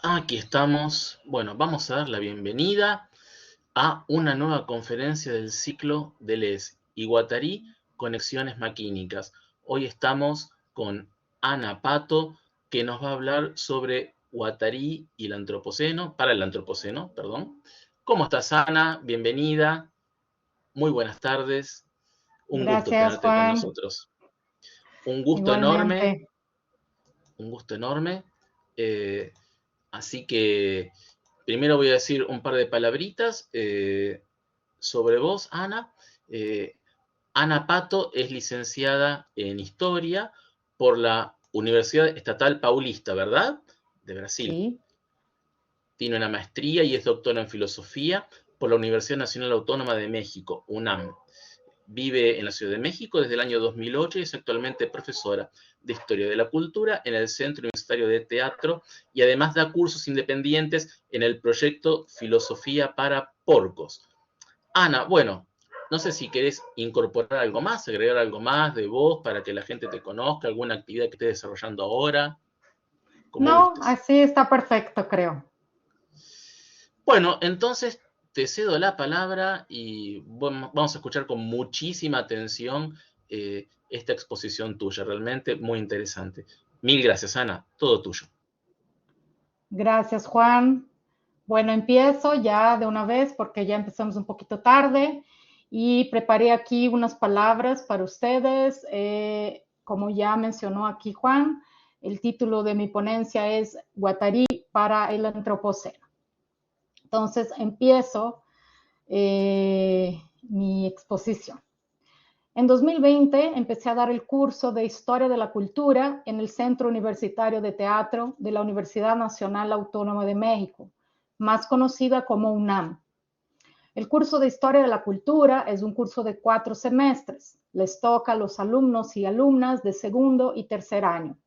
Aquí estamos. Bueno, vamos a dar la bienvenida a una nueva conferencia del ciclo de Les Iguatarí Conexiones Maquínicas. Hoy estamos con Ana Pato, que nos va a hablar sobre Guattari y el Antropoceno, para el Antropoceno, perdón. ¿Cómo estás, Ana? Bienvenida. Muy buenas tardes. Un gusto Gracias, tenerte con Juan. nosotros. Un gusto enorme, Igualmente. un gusto enorme. Eh, Así que primero voy a decir un par de palabritas sobre vos, Ana. Eh, Ana Pato es licenciada en Historia por la Universidad Estatal Paulista, ¿verdad? De Brasil. Sí. Tiene una maestría y es doctora en Filosofía por la Universidad Nacional Autónoma de México, UNAM. Vive en la Ciudad de México desde el año 2008 y es actualmente profesora de Historia de la Cultura en el Centro Universitario de Teatro y además da cursos independientes en el proyecto Filosofía para Porcos. Ana, bueno, no sé si querés incorporar algo más, agregar algo más de vos para que la gente te conozca, alguna actividad que estés desarrollando ahora, como No, gustes. así está perfecto, creo. Bueno, entonces te cedo la palabra y bueno, vamos a escuchar con muchísima atención esta exposición tuya, realmente muy interesante. Mil gracias, Ana, todo tuyo. Gracias, Juan. Bueno, empiezo ya de una vez porque ya empezamos un poquito tarde y preparé aquí unas palabras para ustedes. Como ya mencionó aquí Juan, el título de mi ponencia es Guattari para el Antropoceno. Entonces, empiezo mi exposición. En 2020 empecé a dar el curso de Historia de la Cultura en el Centro Universitario de Teatro de la Universidad Nacional Autónoma de México, más conocida como UNAM. El curso de Historia de la Cultura es un curso de 4 semestres. Les toca a los alumnos y alumnas de segundo y tercer año.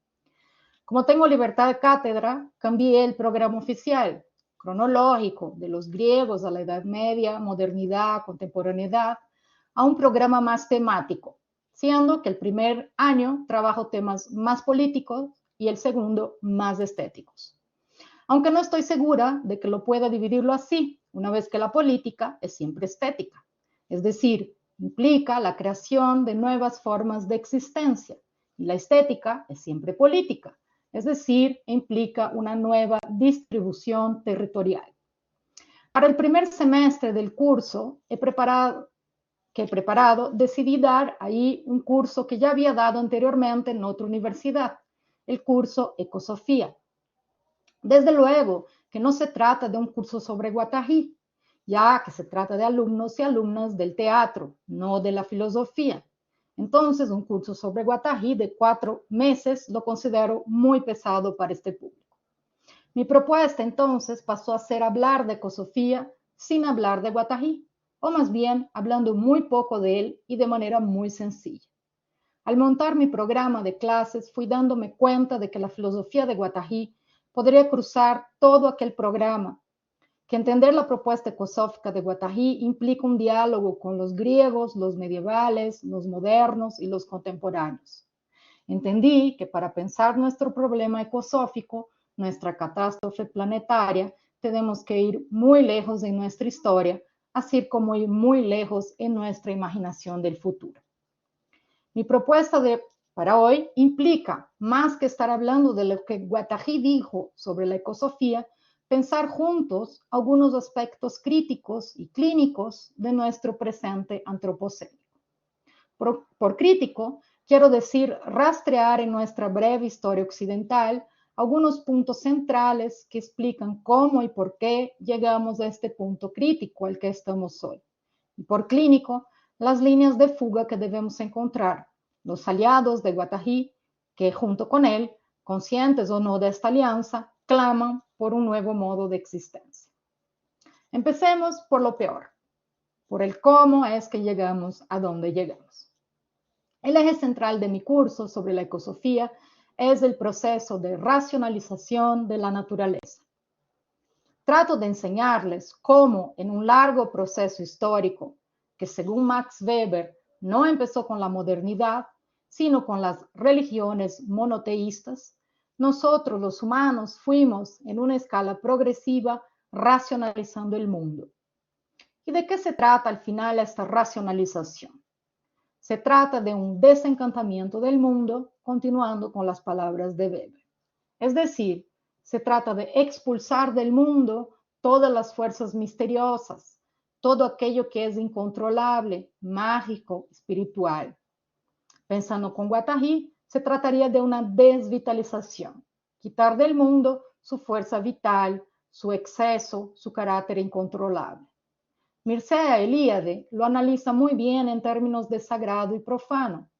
Como tengo libertad de cátedra, cambié el programa oficial, cronológico, de los griegos a la Edad Media, modernidad, contemporaneidad, a un programa más temático, siendo que el primer año trabajo temas más políticos y el segundo más estéticos. Aunque no estoy segura de que lo pueda dividirlo así, una vez que la política es siempre estética, es decir, implica la creación de nuevas formas de existencia, y la estética es siempre política, es decir, implica una nueva distribución territorial. Para el primer semestre del curso he preparado, decidí dar ahí un curso que ya había dado anteriormente en otra universidad, el curso Ecosofía. Desde luego que no se trata de un curso sobre Guattari, ya que se trata de alumnos y alumnas del teatro, no de la filosofía. Entonces, un curso sobre Guattari de 4 meses lo considero muy pesado para este público. Mi propuesta entonces pasó a ser hablar de Ecosofía sin hablar de Guattari, o más bien hablando muy poco de él y de manera muy sencilla. Al montar mi programa de clases, fui dándome cuenta de que la filosofía de Guattari podría cruzar todo aquel programa, que entender la propuesta ecosófica de Guattari implica un diálogo con los griegos, los medievales, los modernos y los contemporáneos. Entendí que para pensar nuestro problema ecosófico, nuestra catástrofe planetaria, tenemos que ir muy lejos en nuestra historia, así como ir muy lejos en nuestra imaginación del futuro. Mi propuesta para hoy implica, más que estar hablando de lo que Guattari dijo sobre la ecosofía, pensar juntos algunos aspectos críticos y clínicos de nuestro presente antropocénico. Por crítico, quiero decir rastrear en nuestra breve historia occidental algunos puntos centrales que explican cómo y por qué llegamos a este punto crítico al que estamos hoy. Y por clínico, las líneas de fuga que debemos encontrar, los aliados de Guattari, que junto con él, conscientes o no de esta alianza, claman por un nuevo modo de existencia. Empecemos por lo peor, por el cómo es que llegamos a donde llegamos. El eje central de mi curso sobre la ecosofía es el proceso de racionalización de la naturaleza. Trato de enseñarles cómo en un largo proceso histórico, que según Max Weber no empezó con la modernidad, sino con las religiones monoteístas, nosotros los humanos fuimos en una escala progresiva racionalizando el mundo. ¿Y de qué se trata al final esta racionalización? Se trata de un desencantamiento del mundo, continuando con las palabras de Weber. Es decir, se trata de expulsar del mundo todas las fuerzas misteriosas, todo aquello que es incontrolable, mágico, espiritual. Pensando con Guattari, se trataría de una desvitalización, quitar del mundo su fuerza vital, su exceso, su carácter incontrolable. Mircea Eliade lo analiza muy bien en términos de sagrado y profano.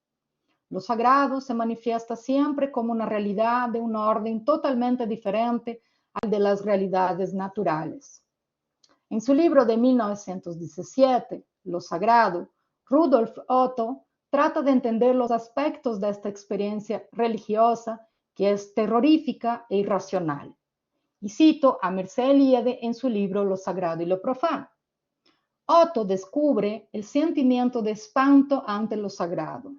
Lo sagrado se manifiesta siempre como una realidad de un orden totalmente diferente al de las realidades naturales. En su libro de 1917, Lo Sagrado, Rudolf Otto trata de entender los aspectos de esta experiencia religiosa que es terrorífica e irracional. Y cito a Mircea Eliade en su libro Lo Sagrado y lo Profano. Otto descubre el sentimiento de espanto ante lo sagrado,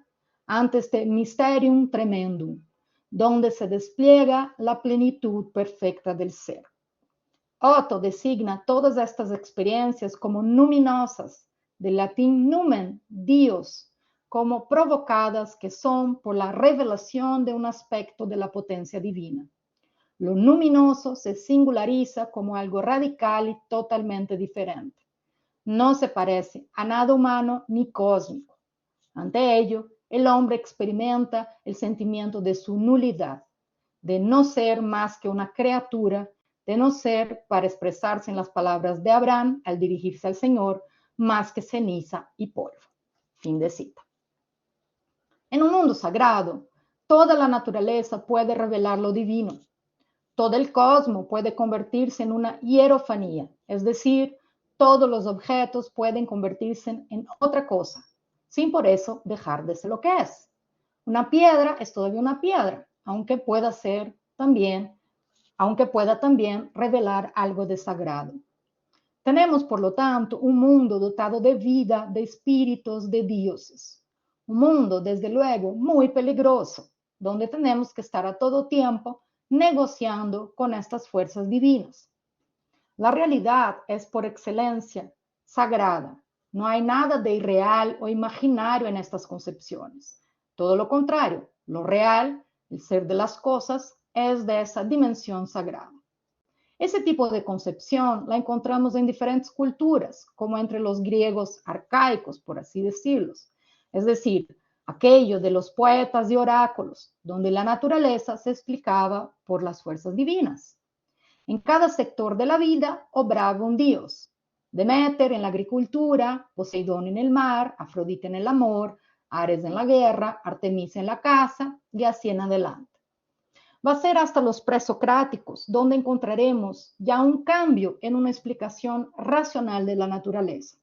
ante este mysterium tremendum, donde se despliega la plenitud perfecta del ser. Otto designa todas estas experiencias como numinosas, del latín numen, Dios, como provocadas que son por la revelación de un aspecto de la potencia divina. Lo luminoso se singulariza como algo radical y totalmente diferente. No se parece a nada humano ni cósmico. Ante ello, el hombre experimenta el sentimiento de su nulidad, de no ser más que una criatura, de no ser, para expresarse en las palabras de Abraham al dirigirse al Señor, más que ceniza y polvo. Fin de cita. En un mundo sagrado, toda la naturaleza puede revelar lo divino. Todo el cosmos puede convertirse en una hierofanía, es decir, todos los objetos pueden convertirse en otra cosa, sin por eso dejar de ser lo que es. Una piedra es todavía una piedra, aunque pueda también revelar algo de sagrado. Tenemos, por lo tanto, un mundo dotado de vida, de espíritus, de dioses. Un mundo, desde luego, muy peligroso, donde tenemos que estar a todo tiempo negociando con estas fuerzas divinas. La realidad es por excelencia sagrada. No hay nada de irreal o imaginario en estas concepciones. Todo lo contrario, lo real, el ser de las cosas, es de esa dimensión sagrada. Ese tipo de concepción la encontramos en diferentes culturas, como entre los griegos arcaicos, por así decirlos. Es decir, aquello de los poetas y oráculos, donde la naturaleza se explicaba por las fuerzas divinas. En cada sector de la vida obraba un dios. Deméter en la agricultura, Poseidón en el mar, Afrodita en el amor, Ares en la guerra, Artemisa en la caza y así en adelante. Va a ser hasta los presocráticos donde encontraremos ya un cambio en una explicación racional de la naturaleza.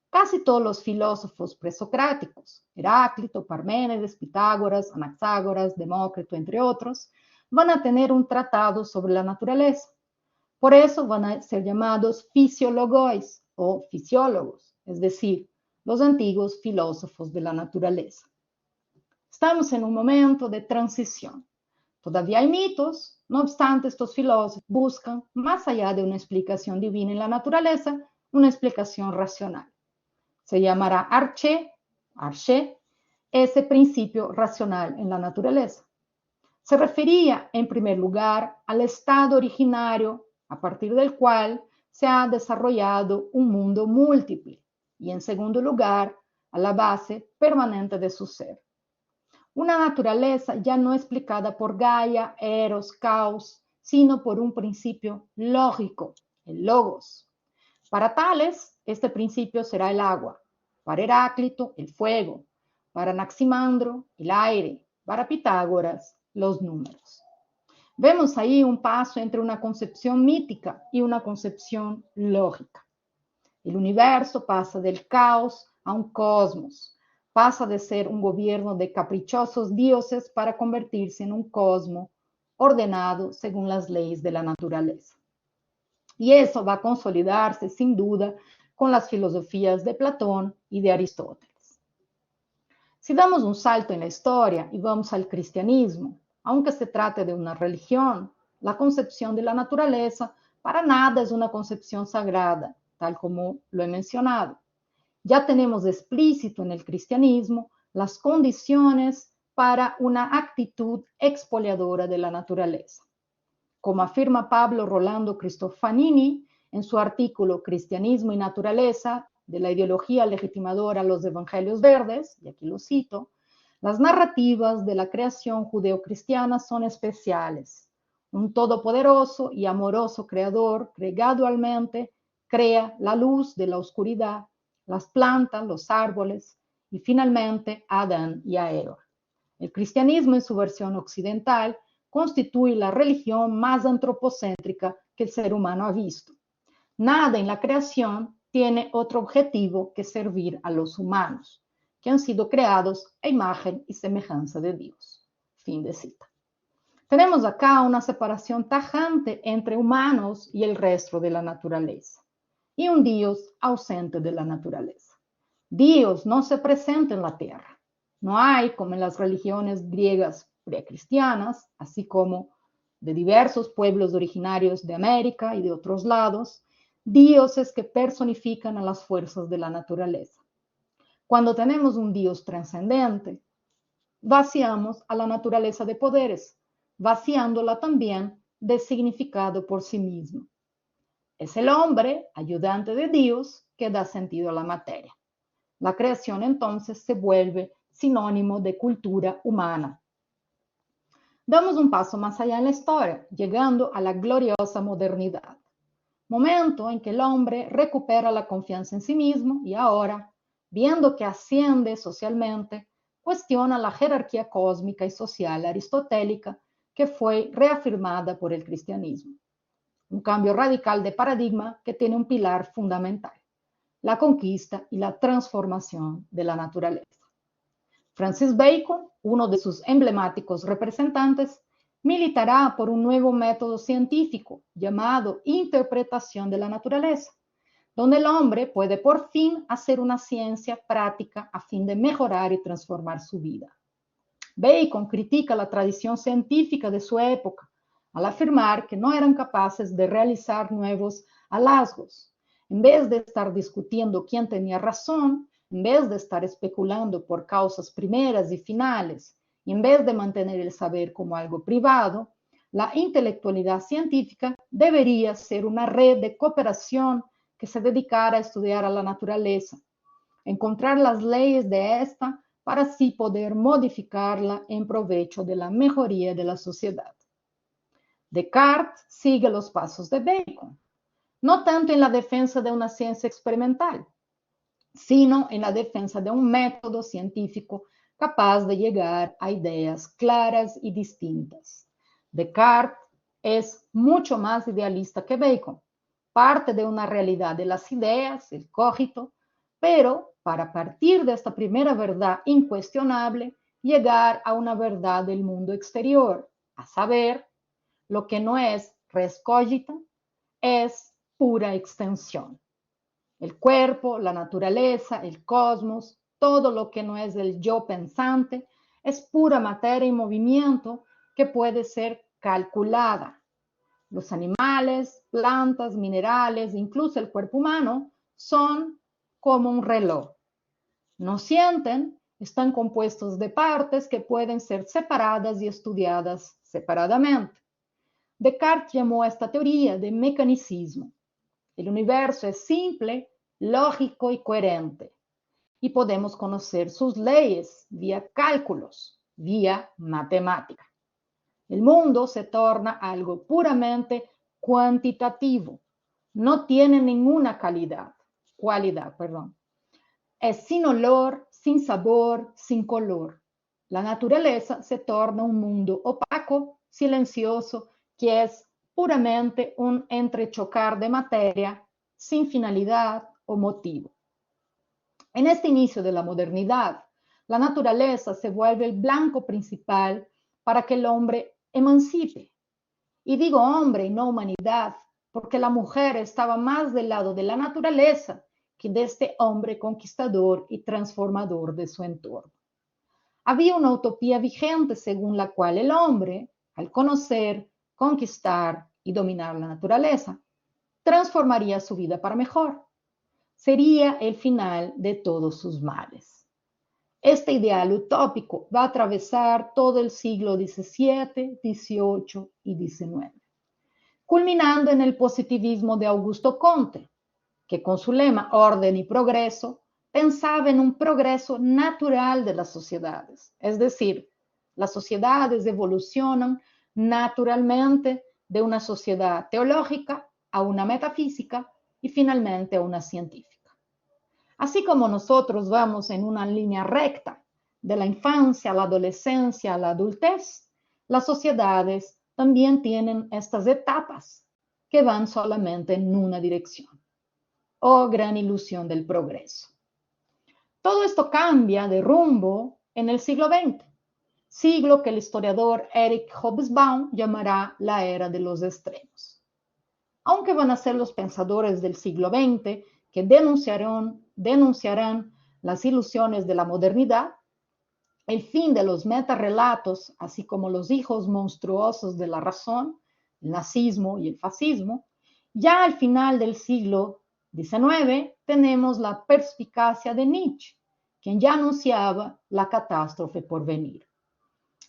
Casi todos los filósofos presocráticos, Heráclito, Parménides, Pitágoras, Anaxágoras, Demócrito, entre otros, van a tener un tratado sobre la naturaleza. Por eso van a ser llamados fisiologois o fisiólogos, es decir, los antiguos filósofos de la naturaleza. Estamos en un momento de transición. Todavía hay mitos, no obstante, estos filósofos buscan, más allá de una explicación divina en la naturaleza, una explicación racional. Se llamará arché, ese principio racional en la naturaleza. Se refería, en primer lugar, al estado originario a partir del cual se ha desarrollado un mundo múltiple y, en segundo lugar, a la base permanente de su ser. Una naturaleza ya no explicada por Gaia, Eros, Caos, sino por un principio lógico, el logos. Para tales, este principio será el agua. Para Heráclito, el fuego. Para Anaximandro, el aire. Para Pitágoras, los números. Vemos ahí un paso entre una concepción mítica y una concepción lógica. El universo pasa del caos a un cosmos. Pasa de ser un gobierno de caprichosos dioses para convertirse en un cosmos ordenado según las leyes de la naturaleza. Y eso va a consolidarse sin duda con las filosofías de Platón y de Aristóteles. Si damos un salto en la historia y vamos al cristianismo, Aunque se trate de una religión, la concepción de la naturaleza para nada es una concepción sagrada, tal como lo he mencionado. Ya tenemos explícito en el cristianismo las condiciones para una actitud expoliadora de la naturaleza. Como afirma Pablo Rolando Cristofanini en su artículo Cristianismo y Naturaleza, de la ideología legitimadora a los evangelios verdes, y aquí lo cito, las narrativas de la creación judeocristiana son especiales. Un todopoderoso y amoroso creador que gradualmente crea la luz de la oscuridad, las plantas, los árboles y finalmente a Adán y a Eva. El cristianismo en su versión occidental constituye la religión más antropocéntrica que el ser humano ha visto. Nada en la creación tiene otro objetivo que servir a los humanos, que han sido creados a imagen y semejanza de Dios. Fin de cita. Tenemos acá una separación tajante entre humanos y el resto de la naturaleza, y un Dios ausente de la naturaleza. Dios no se presenta en la tierra. No hay, como en las religiones griegas precristianas, así como de diversos pueblos originarios de América y de otros lados, dioses que personifican a las fuerzas de la naturaleza. Cuando tenemos un Dios trascendente, vaciamos a la naturaleza de poderes, vaciándola también de significado por sí mismo. Es el hombre, ayudante de Dios, que da sentido a la materia. La creación entonces se vuelve sinónimo de cultura humana. Damos un paso más allá en la historia, llegando a la gloriosa modernidad, momento en que el hombre recupera la confianza en sí mismo y ahora, viendo que asciende socialmente, cuestiona la jerarquía cósmica y social aristotélica que fue reafirmada por el cristianismo. Un cambio radical de paradigma que tiene un pilar fundamental: la conquista y la transformación de la naturaleza. Francis Bacon, uno de sus emblemáticos representantes, militará por un nuevo método científico llamado interpretación de la naturaleza, donde el hombre puede por fin hacer una ciencia práctica a fin de mejorar y transformar su vida. Bacon critica la tradición científica de su época al afirmar que no eran capaces de realizar nuevos hallazgos. En vez de estar discutiendo quién tenía razón, en vez de estar especulando por causas primeras y finales, y en vez de mantener el saber como algo privado, la intelectualidad científica debería ser una red de cooperación que se dedicara a estudiar a la naturaleza, encontrar las leyes de esta para así poder modificarla en provecho de la mejoría de la sociedad. Descartes sigue los pasos de Bacon, no tanto en la defensa de una ciencia experimental, sino en la defensa de un método científico capaz de llegar a ideas claras y distintas. Descartes es mucho más idealista que Bacon, parte de una realidad de las ideas, el cogito, pero para partir de esta primera verdad incuestionable, llegar a una verdad del mundo exterior, a saber, lo que no es res cogita, es pura extensión. El cuerpo, la naturaleza, el cosmos, todo lo que no es el yo pensante, es pura materia y movimiento que puede ser calculada. Los animales, plantas, minerales, incluso el cuerpo humano, son como un reloj. No sienten, están compuestos de partes que pueden ser separadas y estudiadas separadamente. Descartes llamó a esta teoría de mecanicismo. El universo es simple, lógico y coherente, y podemos conocer sus leyes vía cálculos, vía matemática. El mundo se torna algo puramente cuantitativo, no tiene ninguna cualidad. Es sin olor, sin sabor, sin color. La naturaleza se torna un mundo opaco, silencioso, que es puramente un entrechocar de materia sin finalidad o motivo. En este inicio de la modernidad, la naturaleza se vuelve el blanco principal para que el hombre emancipe. Y digo hombre y no humanidad, porque la mujer estaba más del lado de la naturaleza que de este hombre conquistador y transformador de su entorno. Había una utopía vigente según la cual el hombre, al conocer, conquistar y dominar la naturaleza, transformaría su vida para mejor. Sería el final de todos sus males. Este ideal utópico va a atravesar todo el siglo XVII, XVIII y XIX, culminando en el positivismo de Augusto Comte, que con su lema Orden y Progreso pensaba en un progreso natural de las sociedades, es decir, las sociedades evolucionan naturalmente de una sociedad teológica a una metafísica y finalmente a una científica. Así como nosotros vamos en una línea recta de la infancia a la adolescencia a la adultez, las sociedades también tienen estas etapas que van solamente en una dirección. Oh, gran ilusión del progreso. Todo esto cambia de rumbo en el siglo XX, siglo que el historiador Eric Hobsbawm llamará la era de los extremos. Aunque van a ser los pensadores del siglo XX que denunciarán las ilusiones de la modernidad, el fin de los metarrelatos, así como los hijos monstruosos de la razón, el nazismo y el fascismo, ya al final del siglo XIX tenemos la perspicacia de Nietzsche, quien ya anunciaba la catástrofe por venir.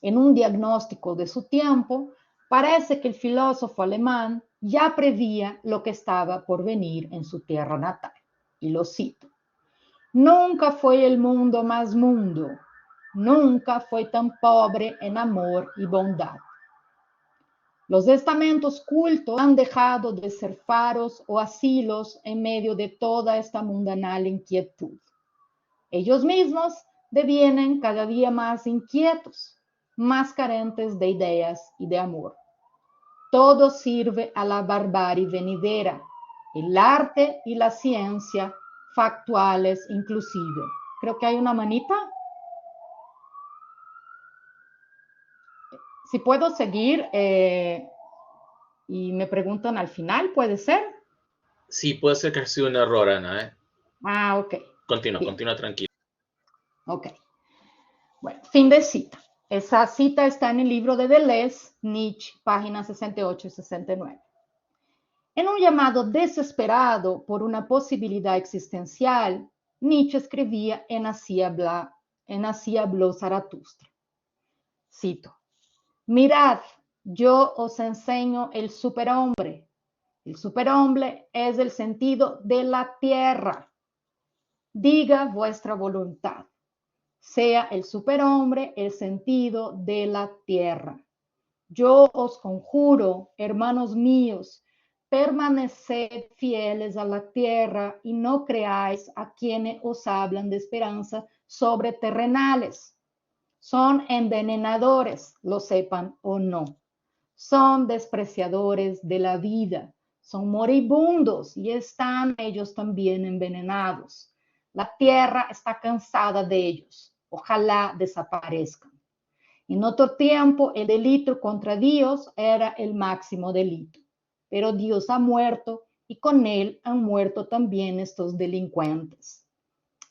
En un diagnóstico de su tiempo, parece que el filósofo alemán ya prevía lo que estaba por venir en su tierra natal. Y lo cito: nunca fue el mundo más mundo, nunca fue tan pobre en amor y bondad. Los estamentos cultos han dejado de ser faros o asilos en medio de toda esta mundanal inquietud. Ellos mismos devienen cada día más inquietos, más carentes de ideas y de amor. Todo sirve a la barbarie venidera, el arte y la ciencia, factuales inclusive. Creo que hay una manita. Si puedo seguir y me preguntan al final, ¿puede ser? Sí, puede ser que haya sido un error, Ana. Ah, ok. Continúa tranquilo. Ok. Bueno, fin de cita. Esa cita está en el libro de Deleuze, Nietzsche, páginas 68 y 69. En un llamado desesperado por una posibilidad existencial, Nietzsche escribía en Así habló Zaratustra. Cito: mirad, yo os enseño el superhombre. El superhombre es el sentido de la tierra. Diga vuestra voluntad. Sea el superhombre el sentido de la tierra. Yo os conjuro, hermanos míos, permaneced fieles a la tierra y no creáis a quienes os hablan de esperanza sobre terrenales. Son envenenadores, lo sepan o no. Son despreciadores de la vida, son moribundos y están ellos también envenenados. La tierra está cansada de ellos. Ojalá desaparezcan. En otro tiempo, el delito contra Dios era el máximo delito, pero Dios ha muerto y con él han muerto también estos delincuentes.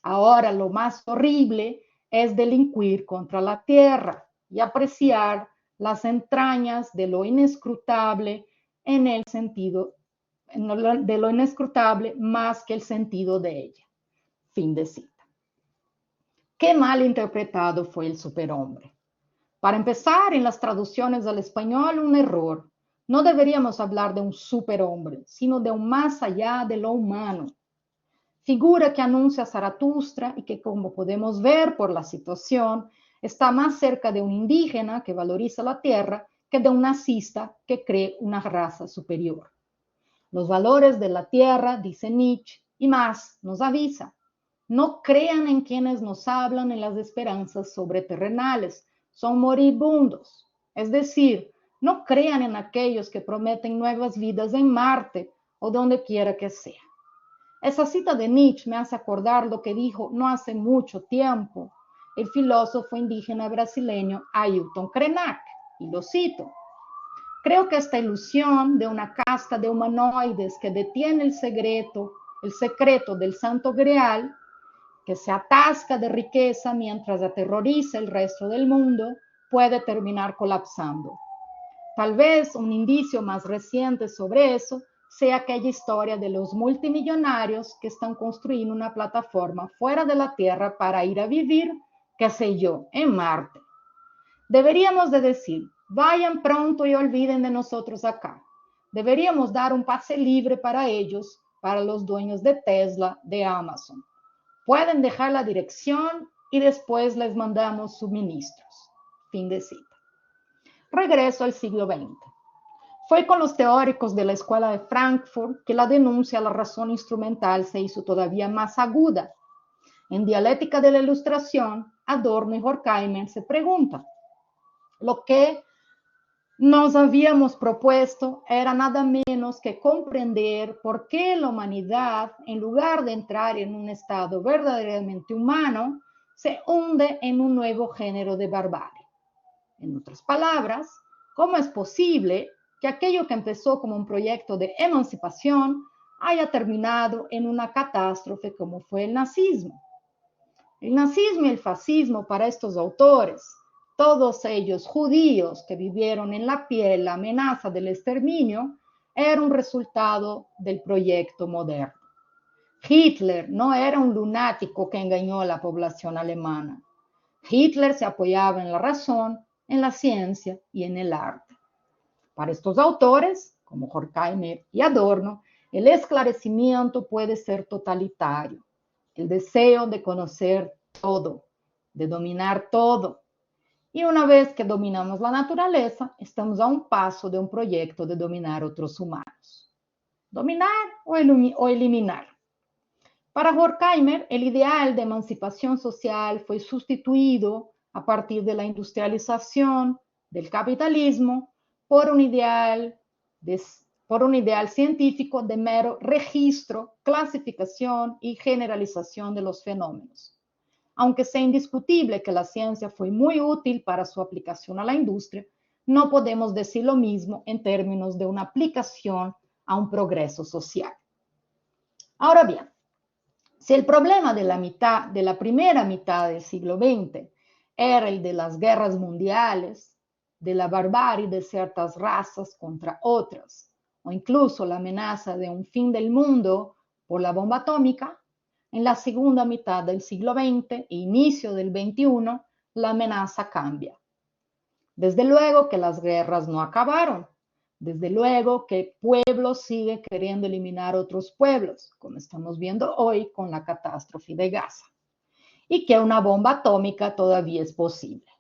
Ahora lo más horrible es delinquir contra la tierra y apreciar las entrañas de lo inescrutable en el sentido de lo inescrutable más que el sentido de ella. Fin de cita. Qué mal interpretado fue el superhombre. Para empezar, en las traducciones al español, un error. No deberíamos hablar de un superhombre, sino de un más allá de lo humano. Figura que anuncia Zaratustra y que, como podemos ver por la situación, está más cerca de un indígena que valoriza la tierra que de un nazista que cree una raza superior. Los valores de la tierra, dice Nietzsche, y más, nos avisa. No crean en quienes nos hablan en las esperanzas sobreterrenales, son moribundos. Es decir, no crean en aquellos que prometen nuevas vidas en Marte o donde quiera que sea. Esa cita de Nietzsche me hace acordar lo que dijo no hace mucho tiempo el filósofo indígena brasileño Ailton Krenak, y lo cito: creo que esta ilusión de una casta de humanoides que detiene el secreto del Santo Grial que se atasca de riqueza mientras aterroriza el resto del mundo, puede terminar colapsando. Tal vez un indicio más reciente sobre eso sea aquella historia de los multimillonarios que están construyendo una plataforma fuera de la Tierra para ir a vivir, qué sé yo, en Marte. Deberíamos de decir, vayan pronto y olviden de nosotros acá. Deberíamos dar un pase libre para ellos, para los dueños de Tesla, de Amazon. Pueden dejar la dirección y después les mandamos suministros. Fin de cita. Regreso al siglo XX. Fue con los teóricos de la Escuela de Frankfurt que la denuncia a la razón instrumental se hizo todavía más aguda. En Dialéctica de la Ilustración, Adorno y Horkheimer se preguntan, lo que nos habíamos propuesto era nada menos que comprender por qué la humanidad, en lugar de entrar en un estado verdaderamente humano, se hunde en un nuevo género de barbarie. En otras palabras, ¿cómo es posible que aquello que empezó como un proyecto de emancipación haya terminado en una catástrofe como fue el nazismo? El nazismo y el fascismo para estos autores, todos ellos judíos que vivieron en la piel la amenaza del exterminio, era un resultado del proyecto moderno. Hitler no era un lunático que engañó a la población alemana. Hitler se apoyaba en la razón, en la ciencia y en el arte. Para estos autores, como Horkheimer y Adorno, el esclarecimiento puede ser totalitario. El deseo de conocer todo, de dominar todo. Y una vez que dominamos la naturaleza, estamos a un paso de un proyecto de dominar otros humanos. Dominar o eliminar. Para Horkheimer, el ideal de emancipación social fue sustituido a partir de la industrialización del capitalismo por un ideal científico de mero registro, clasificación y generalización de los fenómenos. Aunque sea indiscutible que la ciencia fue muy útil para su aplicación a la industria, no podemos decir lo mismo en términos de una aplicación a un progreso social. Ahora bien, si el problema de la primera mitad del siglo XX era el de las guerras mundiales, de la barbarie de ciertas razas contra otras, o incluso la amenaza de un fin del mundo por la bomba atómica, en la segunda mitad del siglo XX e inicio del XXI, la amenaza cambia. Desde luego que las guerras no acabaron. Desde luego que pueblos siguen queriendo eliminar otros pueblos, como estamos viendo hoy con la catástrofe de Gaza. Y que una bomba atómica todavía es posible.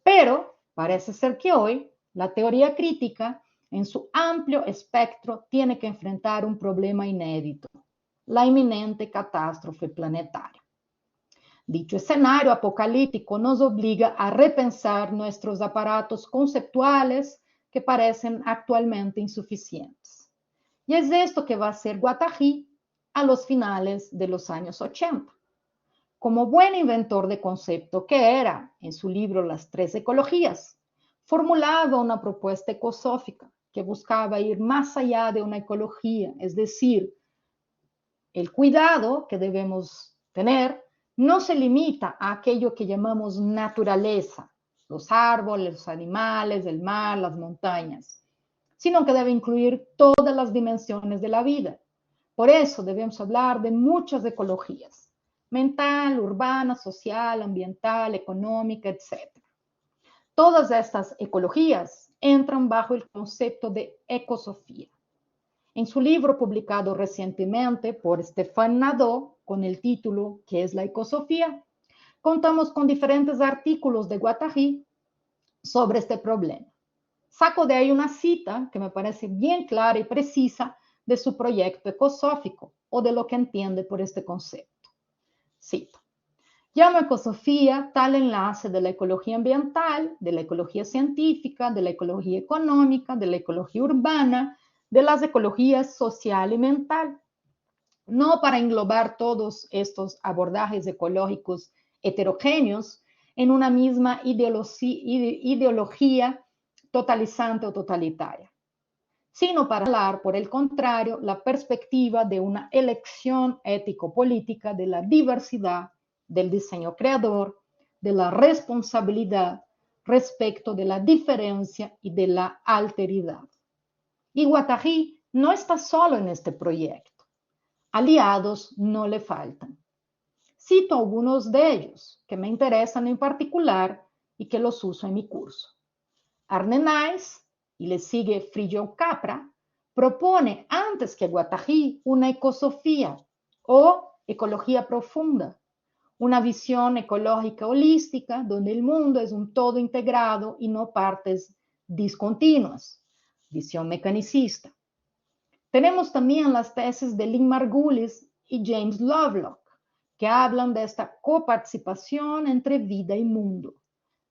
Pero parece ser que hoy la teoría crítica, en su amplio espectro, tiene que enfrentar un problema inédito: la inminente catástrofe planetaria. Dicho escenario apocalíptico nos obliga a repensar nuestros aparatos conceptuales que parecen actualmente insuficientes. Y es esto que va a hacer Guattari a los finales de los años 80. Como buen inventor de concepto que era, en su libro Las Tres Ecologías, formulaba una propuesta ecosófica que buscaba ir más allá de una ecología, es decir, el cuidado que debemos tener no se limita a aquello que llamamos naturaleza, los árboles, los animales, el mar, las montañas, sino que debe incluir todas las dimensiones de la vida. Por eso debemos hablar de muchas ecologías: mental, urbana, social, ambiental, económica, etc. Todas estas ecologías entran bajo el concepto de ecosofía. En su libro publicado recientemente por Stéphane Nadeau, con el título ¿Qué es la ecosofía?, contamos con diferentes artículos de Guattari sobre este problema. Saco de ahí una cita que me parece bien clara y precisa de su proyecto ecosófico, o de lo que entiende por este concepto. Cito: llamo ecosofía tal enlace de la ecología ambiental, de la ecología científica, de la ecología económica, de la ecología urbana, de las ecologías social y mental, no para englobar todos estos abordajes ecológicos heterogéneos en una misma ideología totalizante o totalitaria, sino para hablar, por el contrario, la perspectiva de una elección ético-política de la diversidad, del diseño creador, de la responsabilidad respecto de la diferencia y de la alteridad. Y Guattari no está solo en este proyecto. Aliados no le faltan. Cito algunos de ellos que me interesan en particular y que los uso en mi curso. Arne Naess, y le sigue Fritjof Capra, propone antes que Guattari una ecosofía o ecología profunda, una visión ecológica holística donde el mundo es un todo integrado y no partes discontinuas, visión mecanicista. Tenemos también las tesis de Lynn Margulis y James Lovelock, que hablan de esta coparticipación entre vida y mundo.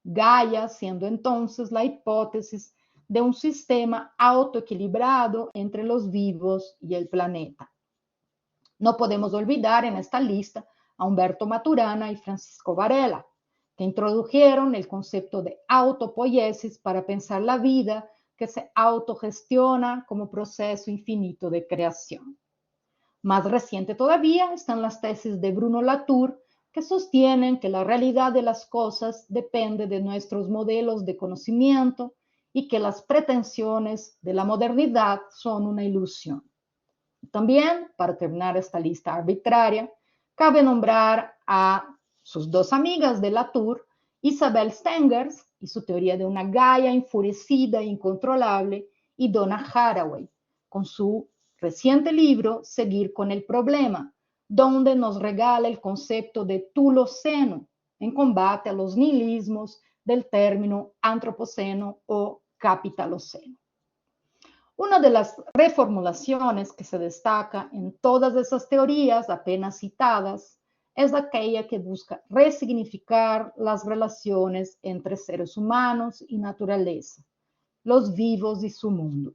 Gaia siendo entonces la hipótesis de un sistema autoequilibrado entre los vivos y el planeta. No podemos olvidar en esta lista a Humberto Maturana y Francisco Varela, que introdujeron el concepto de autopoiesis para pensar la vida que se autogestiona como proceso infinito de creación. Más reciente todavía están las tesis de Bruno Latour, que sostienen que la realidad de las cosas depende de nuestros modelos de conocimiento y que las pretensiones de la modernidad son una ilusión. También, para terminar esta lista arbitraria, cabe nombrar a sus dos amigas de Latour, Isabel Stengers y su teoría de una Gaia enfurecida e incontrolable, y Donna Haraway, con su reciente libro Seguir con el problema, donde nos regala el concepto de tuloceno en combate a los nihilismos del término antropoceno o capitaloceno. Una de las reformulaciones que se destaca en todas esas teorías apenas citadas es aquella que busca resignificar las relaciones entre seres humanos y naturaleza, los vivos y su mundo.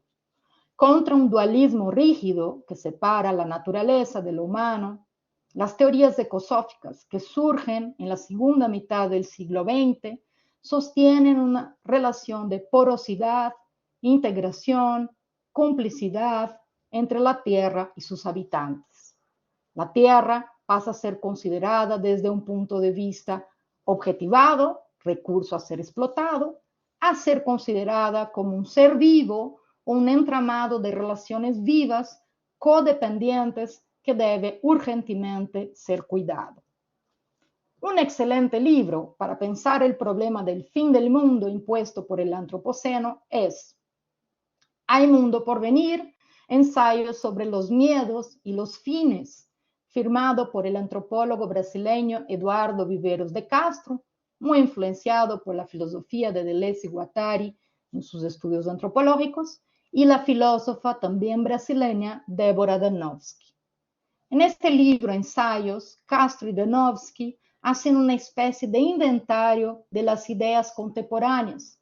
Contra un dualismo rígido que separa la naturaleza de lo humano, las teorías ecosóficas que surgen en la segunda mitad del siglo XX sostienen una relación de porosidad, integración, complicidad entre la Tierra y sus habitantes. La Tierra pasa a ser considerada desde un punto de vista objetivado, recurso a ser explotado, a ser considerada como un ser vivo o un entramado de relaciones vivas, codependientes, que debe urgentemente ser cuidado. Un excelente libro para pensar el problema del fin del mundo impuesto por el antropoceno es Hay mundo por venir, ensayos sobre los miedos y los fines, firmado por el antropólogo brasileño Eduardo Viveiros de Castro, muy influenciado por la filosofía de Deleuze y Guattari en sus estudios antropológicos, y la filósofa también brasileña Débora Danowski. En este libro, Ensayos, Castro y Danowski hacen una especie de inventario de las ideas contemporáneas,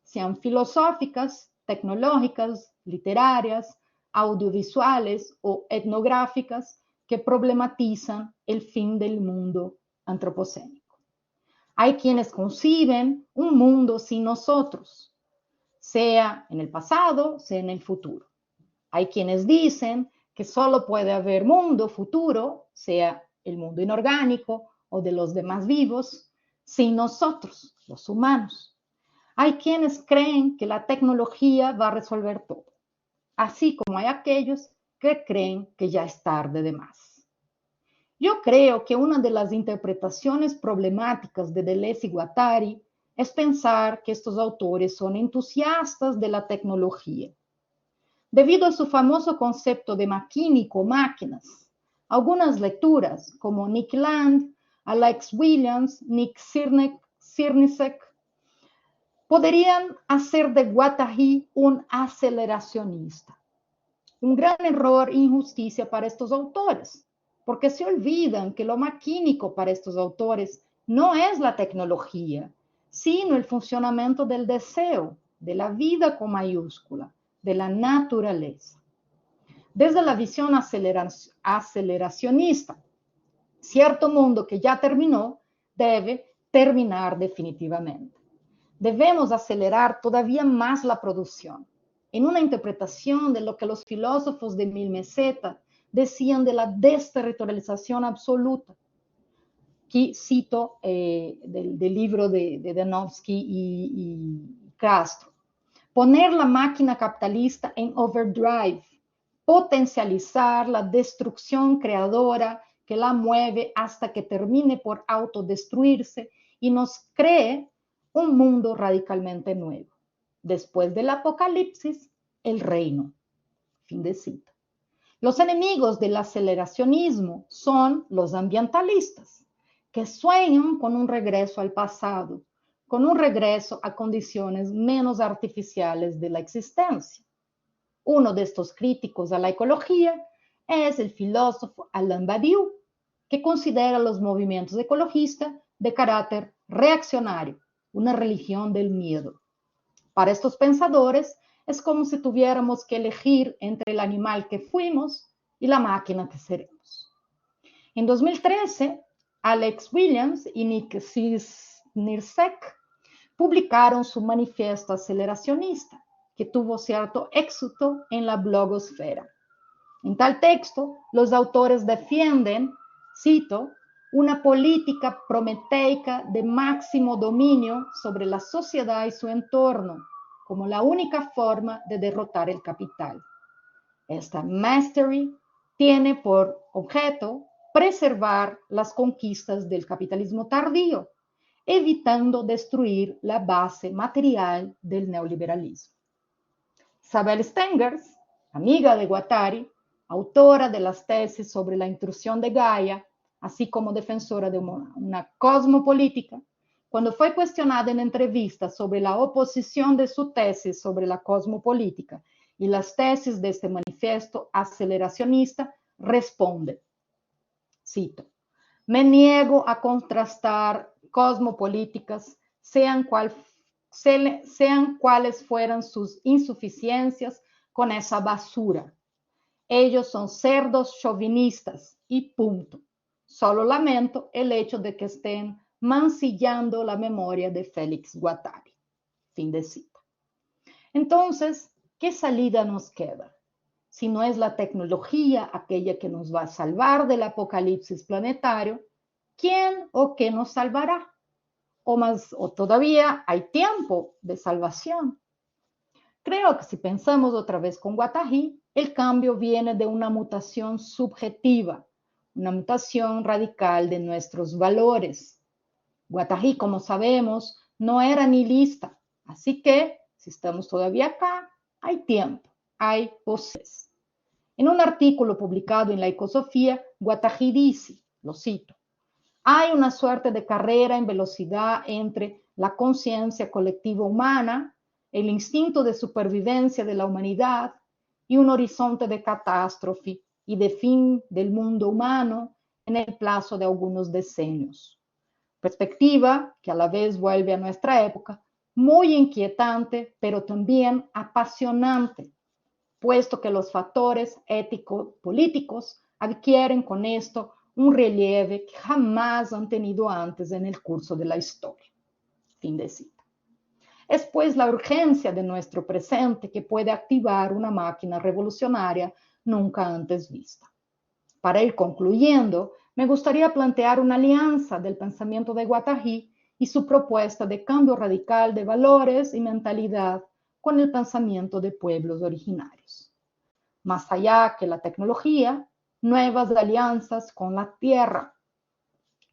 sean filosóficas, tecnológicas, literarias, audiovisuales o etnográficas, que problematizan el fin del mundo antropocénico. Hay quienes conciben un mundo sin nosotros, sea en el pasado, sea en el futuro. Hay quienes dicen que solo puede haber mundo futuro, sea el mundo inorgánico o de los demás vivos, sin nosotros, los humanos. Hay quienes creen que la tecnología va a resolver todo, así como hay aquellos que creen que ya es tarde de más. Yo creo que una de las interpretaciones problemáticas de Deleuze y Guattari es pensar que estos autores son entusiastas de la tecnología. Debido a su famoso concepto de maquínico-máquinas, algunas lecturas como Nick Land, Alex Williams, Nick Sirnicek, podrían hacer de Guattari un aceleracionista. Un gran error e injusticia para estos autores, porque se olvidan que lo maquínico para estos autores no es la tecnología, sino el funcionamiento del deseo, de la vida con mayúscula, de la naturaleza. Desde la visión aceleracionista, cierto mundo que ya terminó debe terminar definitivamente. Debemos acelerar todavía más la producción, en una interpretación de lo que los filósofos de Mil Meseta decían de la desterritorialización absoluta. Aquí cito del libro de Danowski y Castro. Poner la máquina capitalista en overdrive, potencializar la destrucción creadora que la mueve hasta que termine por autodestruirse y nos cree un mundo radicalmente nuevo. Después del apocalipsis, el reino. Fin de cita. Los enemigos del aceleracionismo son los ambientalistas, que sueñan con un regreso al pasado, con un regreso a condiciones menos artificiales de la existencia. Uno de estos críticos a la ecología es el filósofo Alain Badiou, que considera los movimientos ecologistas de carácter reaccionario, una religión del miedo. Para estos pensadores, es como si tuviéramos que elegir entre el animal que fuimos y la máquina que seremos. En 2013, Alex Williams y Nick Snirsek publicaron su manifiesto aceleracionista, que tuvo cierto éxito en la blogosfera. En tal texto, los autores defienden, cito, una política prometeica de máximo dominio sobre la sociedad y su entorno, como la única forma de derrotar el capital. Esta mastery tiene por objeto preservar las conquistas del capitalismo tardío, evitando destruir la base material del neoliberalismo. Isabel Stengers, amiga de Guattari, autora de las tesis sobre la intrusión de Gaia, así como defensora de una cosmopolítica, cuando fue cuestionada en entrevistas sobre la oposición de su tesis sobre la cosmopolítica y las tesis de este manifiesto aceleracionista, responde, cito, me niego a contrastar cosmopolíticas, sean cuales fueran sus insuficiencias, con esa basura. Ellos son cerdos chauvinistas y punto. Solo lamento el hecho de que estén mancillando la memoria de Félix Guattari. Fin de cita. Entonces, ¿qué salida nos queda? Si no es la tecnología aquella que nos va a salvar del apocalipsis planetario, ¿quién o qué nos salvará? O todavía hay tiempo de salvación. Creo que si pensamos otra vez con Guattari, el cambio viene de una mutación subjetiva, una mutación radical de nuestros valores. Guattari, como sabemos, no era nihilista, así que si estamos todavía acá, hay tiempo, hay voces. En un artículo publicado en la Ecosofía, Guattari dice, lo cito, hay una suerte de carrera en velocidad entre la conciencia colectiva humana, el instinto de supervivencia de la humanidad y un horizonte de catástrofe y de fin del mundo humano en el plazo de algunos decenios. Perspectiva que a la vez vuelve a nuestra época muy inquietante, pero también apasionante, puesto que los factores ético-políticos adquieren con esto un relieve que jamás han tenido antes en el curso de la historia. Fin de cita. Es pues la urgencia de nuestro presente que puede activar una máquina revolucionaria nunca antes vista. Para ir concluyendo, me gustaría plantear una alianza del pensamiento de Guattari y su propuesta de cambio radical de valores y mentalidad con el pensamiento de pueblos originarios. Más allá que la tecnología, nuevas alianzas con la tierra.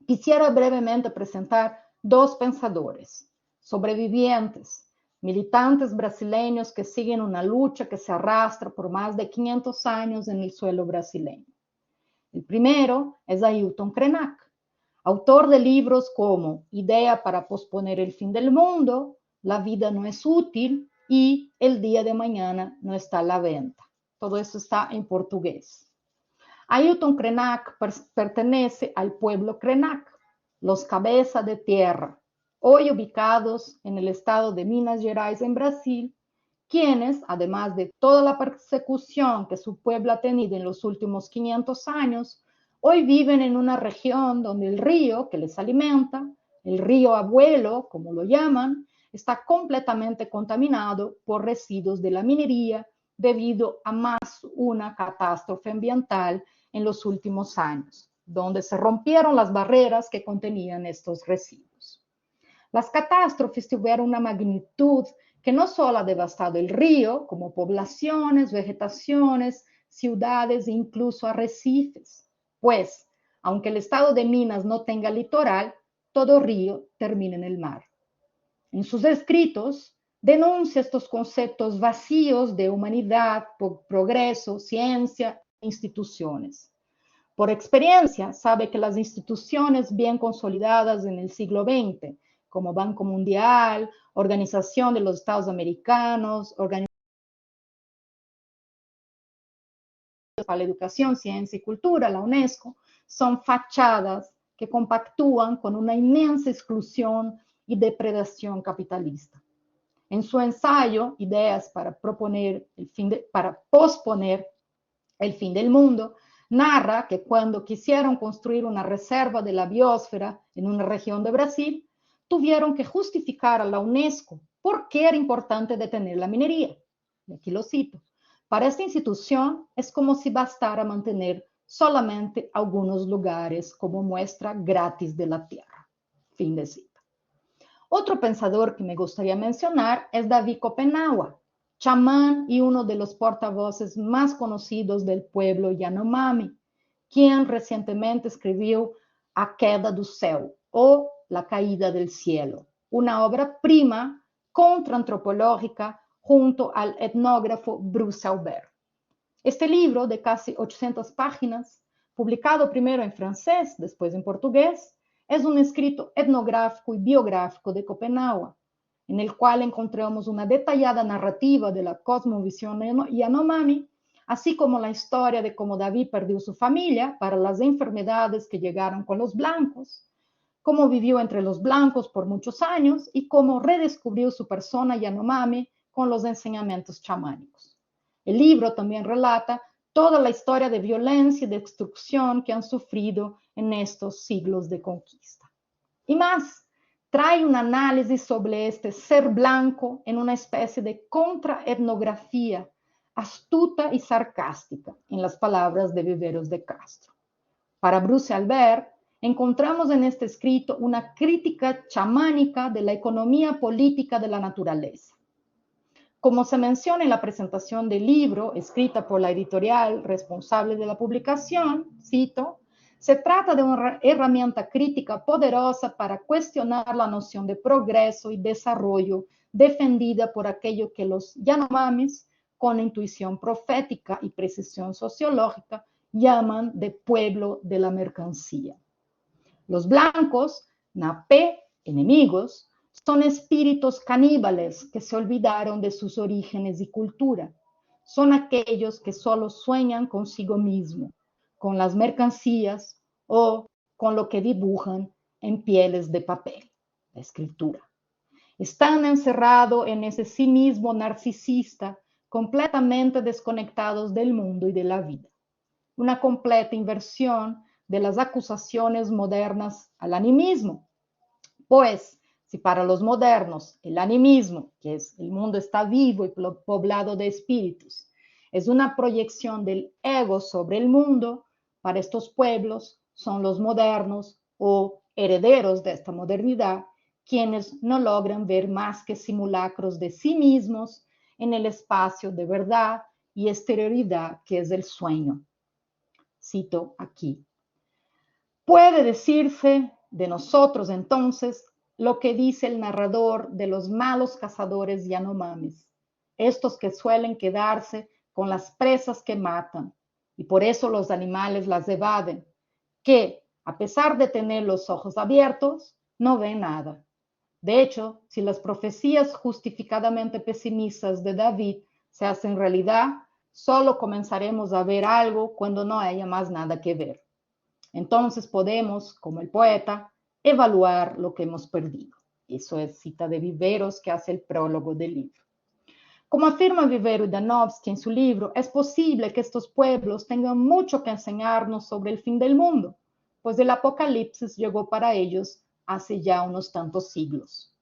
Quisiera brevemente presentar dos pensadores, sobrevivientes, militantes brasileños que siguen una lucha que se arrastra por más de 500 años en el suelo brasileño. El primero es Ailton Krenak, autor de libros como Idea para posponer el fin del mundo, La vida no es útil y El día de mañana no está a la venta. Todo eso está en portugués. Ailton Krenak pertenece al pueblo Krenak, los cabezas de tierra, hoy ubicados en el estado de Minas Gerais, en Brasil, quienes, además de toda la persecución que su pueblo ha tenido en los últimos 500 años, hoy viven en una región donde el río que les alimenta, el río abuelo, como lo llaman, está completamente contaminado por residuos de la minería debido a más una catástrofe ambiental en los últimos años, donde se rompieron las barreras que contenían estos residuos. Las catástrofes tuvieron una magnitud que no solo ha devastado el río, como poblaciones, vegetaciones, ciudades e incluso arrecifes, pues, aunque el estado de Minas no tenga litoral, todo río termina en el mar. En sus escritos, denuncia estos conceptos vacíos de humanidad, progreso, ciencia e instituciones. Por experiencia, sabe que las instituciones bien consolidadas en el siglo XX, como Banco Mundial, Organización de los Estados Americanos, Organización para la Educación, Ciencia y Cultura, la UNESCO, son fachadas que compactúan con una inmensa exclusión y depredación capitalista. En su ensayo, Ideas para posponer el fin del mundo, narra que cuando quisieron construir una reserva de la biosfera en una región de Brasil, tuvieron que justificar a la UNESCO por qué era importante detener la minería. Y aquí lo cito. Para esta institución es como si bastara mantener solamente algunos lugares como muestra gratis de la tierra. Fin de cita. Otro pensador que me gustaría mencionar es David Kopenawa, chamán y uno de los portavoces más conocidos del pueblo Yanomami, quien recientemente escribió A Queda do Céu o La Caída del Cielo, una obra prima contraantropológica junto al etnógrafo Bruce Albert. Este libro, de casi 800 páginas, publicado primero en francés, después en portugués, es un escrito etnográfico y biográfico de Kopenawa, en el cual encontramos una detallada narrativa de la cosmovisión Yanomami, así como la historia de cómo David perdió su familia para las enfermedades que llegaron con los blancos, cómo vivió entre los blancos por muchos años y cómo redescubrió su persona Yanomami con los enseñamientos chamánicos. El libro también relata toda la historia de violencia y destrucción que han sufrido en estos siglos de conquista. Y más, trae un análisis sobre este ser blanco en una especie de contraetnografía astuta y sarcástica, en las palabras de Viveros de Castro. Para Bruce Albert, encontramos en este escrito una crítica chamánica de la economía política de la naturaleza. Como se menciona en la presentación del libro, escrita por la editorial responsable de la publicación, cito, se trata de una herramienta crítica poderosa para cuestionar la noción de progreso y desarrollo defendida por aquello que los Yanomamis, con intuición profética y precisión sociológica, llaman de pueblo de la mercancía. Los blancos, napé, enemigos, son espíritus caníbales que se olvidaron de sus orígenes y cultura. Son aquellos que solo sueñan consigo mismo, con las mercancías o con lo que dibujan en pieles de papel, la escritura. Están encerrados en ese sí mismo narcisista, completamente desconectados del mundo y de la vida. Una completa inversión de las acusaciones modernas al animismo. Pues, si para los modernos el animismo, que es el mundo está vivo y poblado de espíritus, es una proyección del ego sobre el mundo, para estos pueblos son los modernos o herederos de esta modernidad quienes no logran ver más que simulacros de sí mismos en el espacio de verdad y exterioridad que es el sueño. Cito aquí. Puede decirse de nosotros entonces lo que dice el narrador de los malos cazadores Yanomamis, estos que suelen quedarse con las presas que matan, y por eso los animales las evaden, que, a pesar de tener los ojos abiertos, no ven nada. De hecho, si las profecías justificadamente pesimistas de David se hacen realidad, solo comenzaremos a ver algo cuando no haya más nada que ver. Entonces podemos, como el poeta, evaluar lo que hemos perdido. Eso es cita de Viveros, que hace el prólogo del libro. Como afirma Vivero y Danowski en su libro, es posible que estos pueblos tengan mucho que enseñarnos sobre el fin del mundo, pues el apocalipsis llegó para ellos hace ya unos tantos siglos.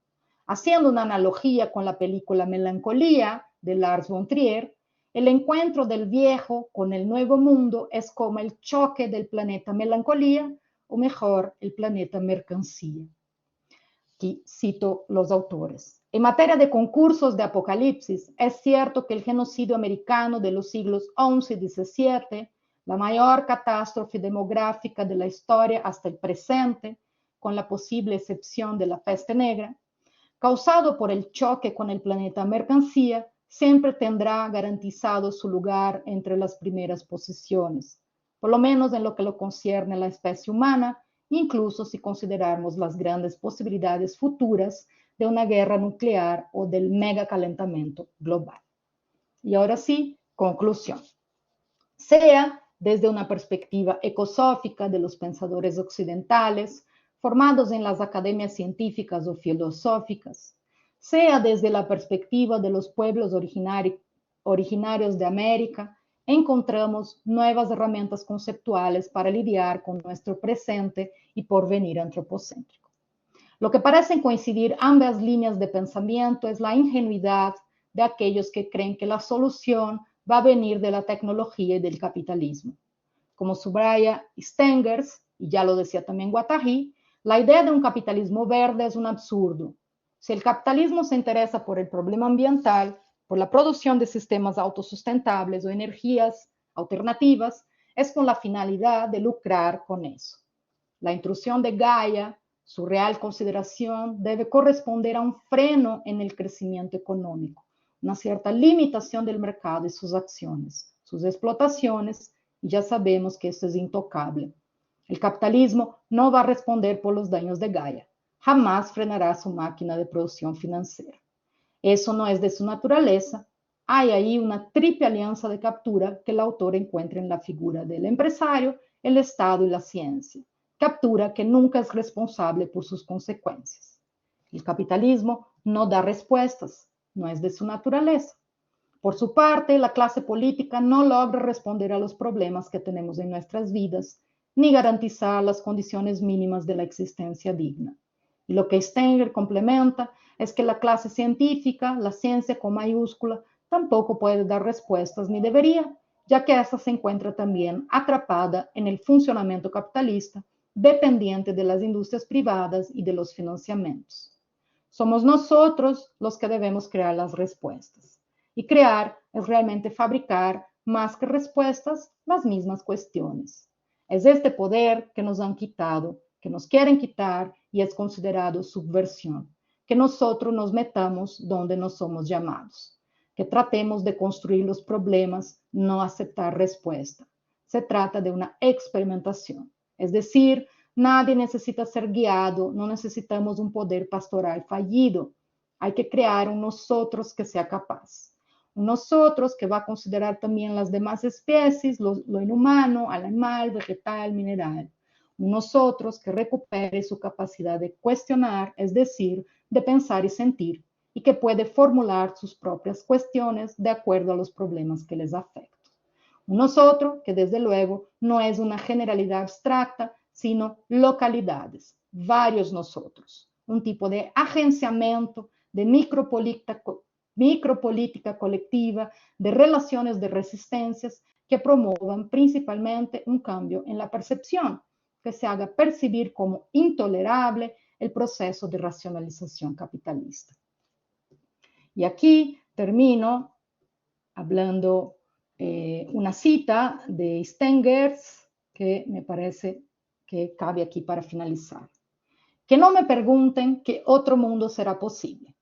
Haciendo una analogía con la película Melancolía de Lars von Trier, el encuentro del viejo con el nuevo mundo es como el choque del planeta Melancolía, o mejor, el planeta Mercancía. Aquí cito los autores. En materia de concursos de apocalipsis, es cierto que el genocidio americano de los siglos XI y XVII, la mayor catástrofe demográfica de la historia hasta el presente, con la posible excepción de la peste negra, causado por el choque con el planeta Mercancía, siempre tendrá garantizado su lugar entre las primeras posiciones, por lo menos en lo que lo concierne a la especie humana, incluso si consideramos las grandes posibilidades futuras de una guerra nuclear o del megacalentamiento global. Y ahora sí, conclusión. Sea desde una perspectiva ecosófica de los pensadores occidentales, formados en las academias científicas o filosóficas, sea desde la perspectiva de los pueblos originarios de América, encontramos nuevas herramientas conceptuales para lidiar con nuestro presente y porvenir antropocéntrico. Lo que parecen coincidir ambas líneas de pensamiento es la ingenuidad de aquellos que creen que la solución va a venir de la tecnología y del capitalismo. Como subraya Stengers, y ya lo decía también Guattari, la idea de un capitalismo verde es un absurdo. Si el capitalismo se interesa por el problema ambiental, por la producción de sistemas autosustentables o energías alternativas, es con la finalidad de lucrar con eso. La intrusión de Gaia, su real consideración, debe corresponder a un freno en el crecimiento económico, una cierta limitación del mercado y sus acciones, sus explotaciones, y ya sabemos que esto es intocable. El capitalismo no va a responder por los daños de Gaia, jamás frenará su máquina de producción financiera. Eso no es de su naturaleza. Hay ahí una triple alianza de captura que el autor encuentra en la figura del empresario, el Estado y la ciencia. Captura que nunca es responsable por sus consecuencias. El capitalismo no da respuestas, no es de su naturaleza. Por su parte, la clase política no logra responder a los problemas que tenemos en nuestras vidas, ni garantizar las condiciones mínimas de la existencia digna. Y lo que Stenger complementa es que la clase científica, la ciencia con mayúscula, tampoco puede dar respuestas ni debería, ya que esta se encuentra también atrapada en el funcionamiento capitalista, dependiente de las industrias privadas y de los financiamientos. Somos nosotros los que debemos crear las respuestas. Y crear es realmente fabricar, más que respuestas, las mismas cuestiones. Es este poder que nos han quitado, que nos quieren quitar y es considerado subversión. Que nosotros nos metamos donde no somos llamados. Que tratemos de construir los problemas, no aceptar respuesta. Se trata de una experimentación. Es decir, nadie necesita ser guiado, no necesitamos un poder pastoral fallido. Hay que crear un nosotros que sea capaz. Un nosotros que va a considerar también las demás especies, lo inhumano, animal, vegetal, mineral. Un nosotros que recupere su capacidad de cuestionar, es decir, de pensar y sentir, y que puede formular sus propias cuestiones de acuerdo a los problemas que les afectan. Un nosotros que desde luego no es una generalidad abstracta, sino localidades, varios nosotros, un tipo de agenciamiento, de micropolítica colectiva, de relaciones de resistencias que promuevan principalmente un cambio en la percepción, que se haga percibir como intolerable el proceso de racionalización capitalista. Y aquí termino hablando una cita de Stengers que me parece que cabe aquí para finalizar. Que no me pregunten qué otro mundo será posible,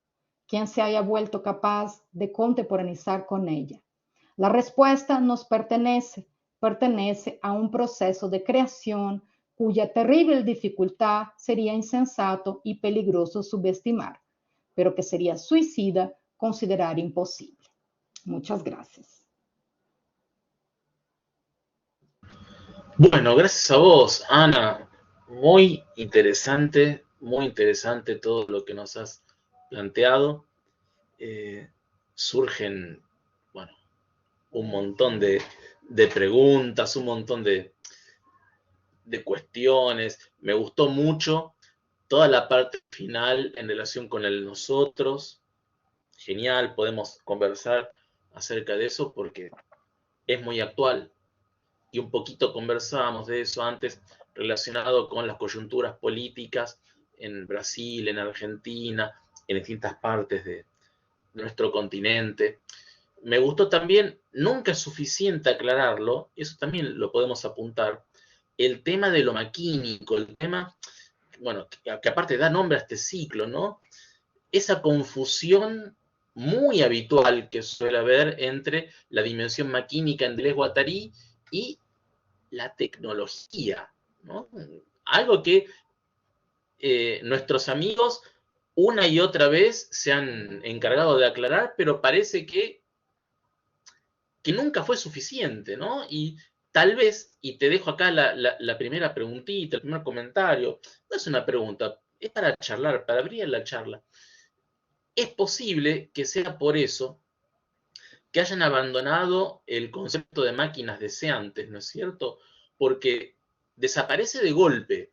quien se haya vuelto capaz de contemporaneizar con ella. La respuesta nos pertenece a un proceso de creación cuya terrible dificultad sería insensato y peligroso subestimar, pero que sería suicida considerar imposible. Muchas gracias. Bueno, gracias a vos, Ana. Muy interesante todo lo que nos has planteado. Surgen, bueno, un montón de preguntas, un montón de cuestiones. Me gustó mucho Toda la parte final en relación con el nosotros, genial, podemos conversar acerca de eso porque es muy actual. Y un poquito conversábamos de eso antes relacionado con las coyunturas políticas en Brasil, en Argentina, en distintas partes de nuestro continente. Me gustó también, nunca es suficiente aclararlo, eso también lo podemos apuntar, el tema de lo maquínico, el tema, bueno, que aparte da nombre a este ciclo, ¿no? Esa confusión muy habitual que suele haber entre la dimensión maquínica en Deleuze Guattari y la tecnología, ¿no? Algo que nuestros amigos una y otra vez se han encargado de aclarar, pero parece que nunca fue suficiente, ¿no? Y tal vez, y te dejo acá la primera preguntita, el primer comentario, no es una pregunta, es para charlar, para abrir la charla. Es posible que sea por eso que hayan abandonado el concepto de máquinas deseantes, ¿no es cierto? Porque desaparece de golpe.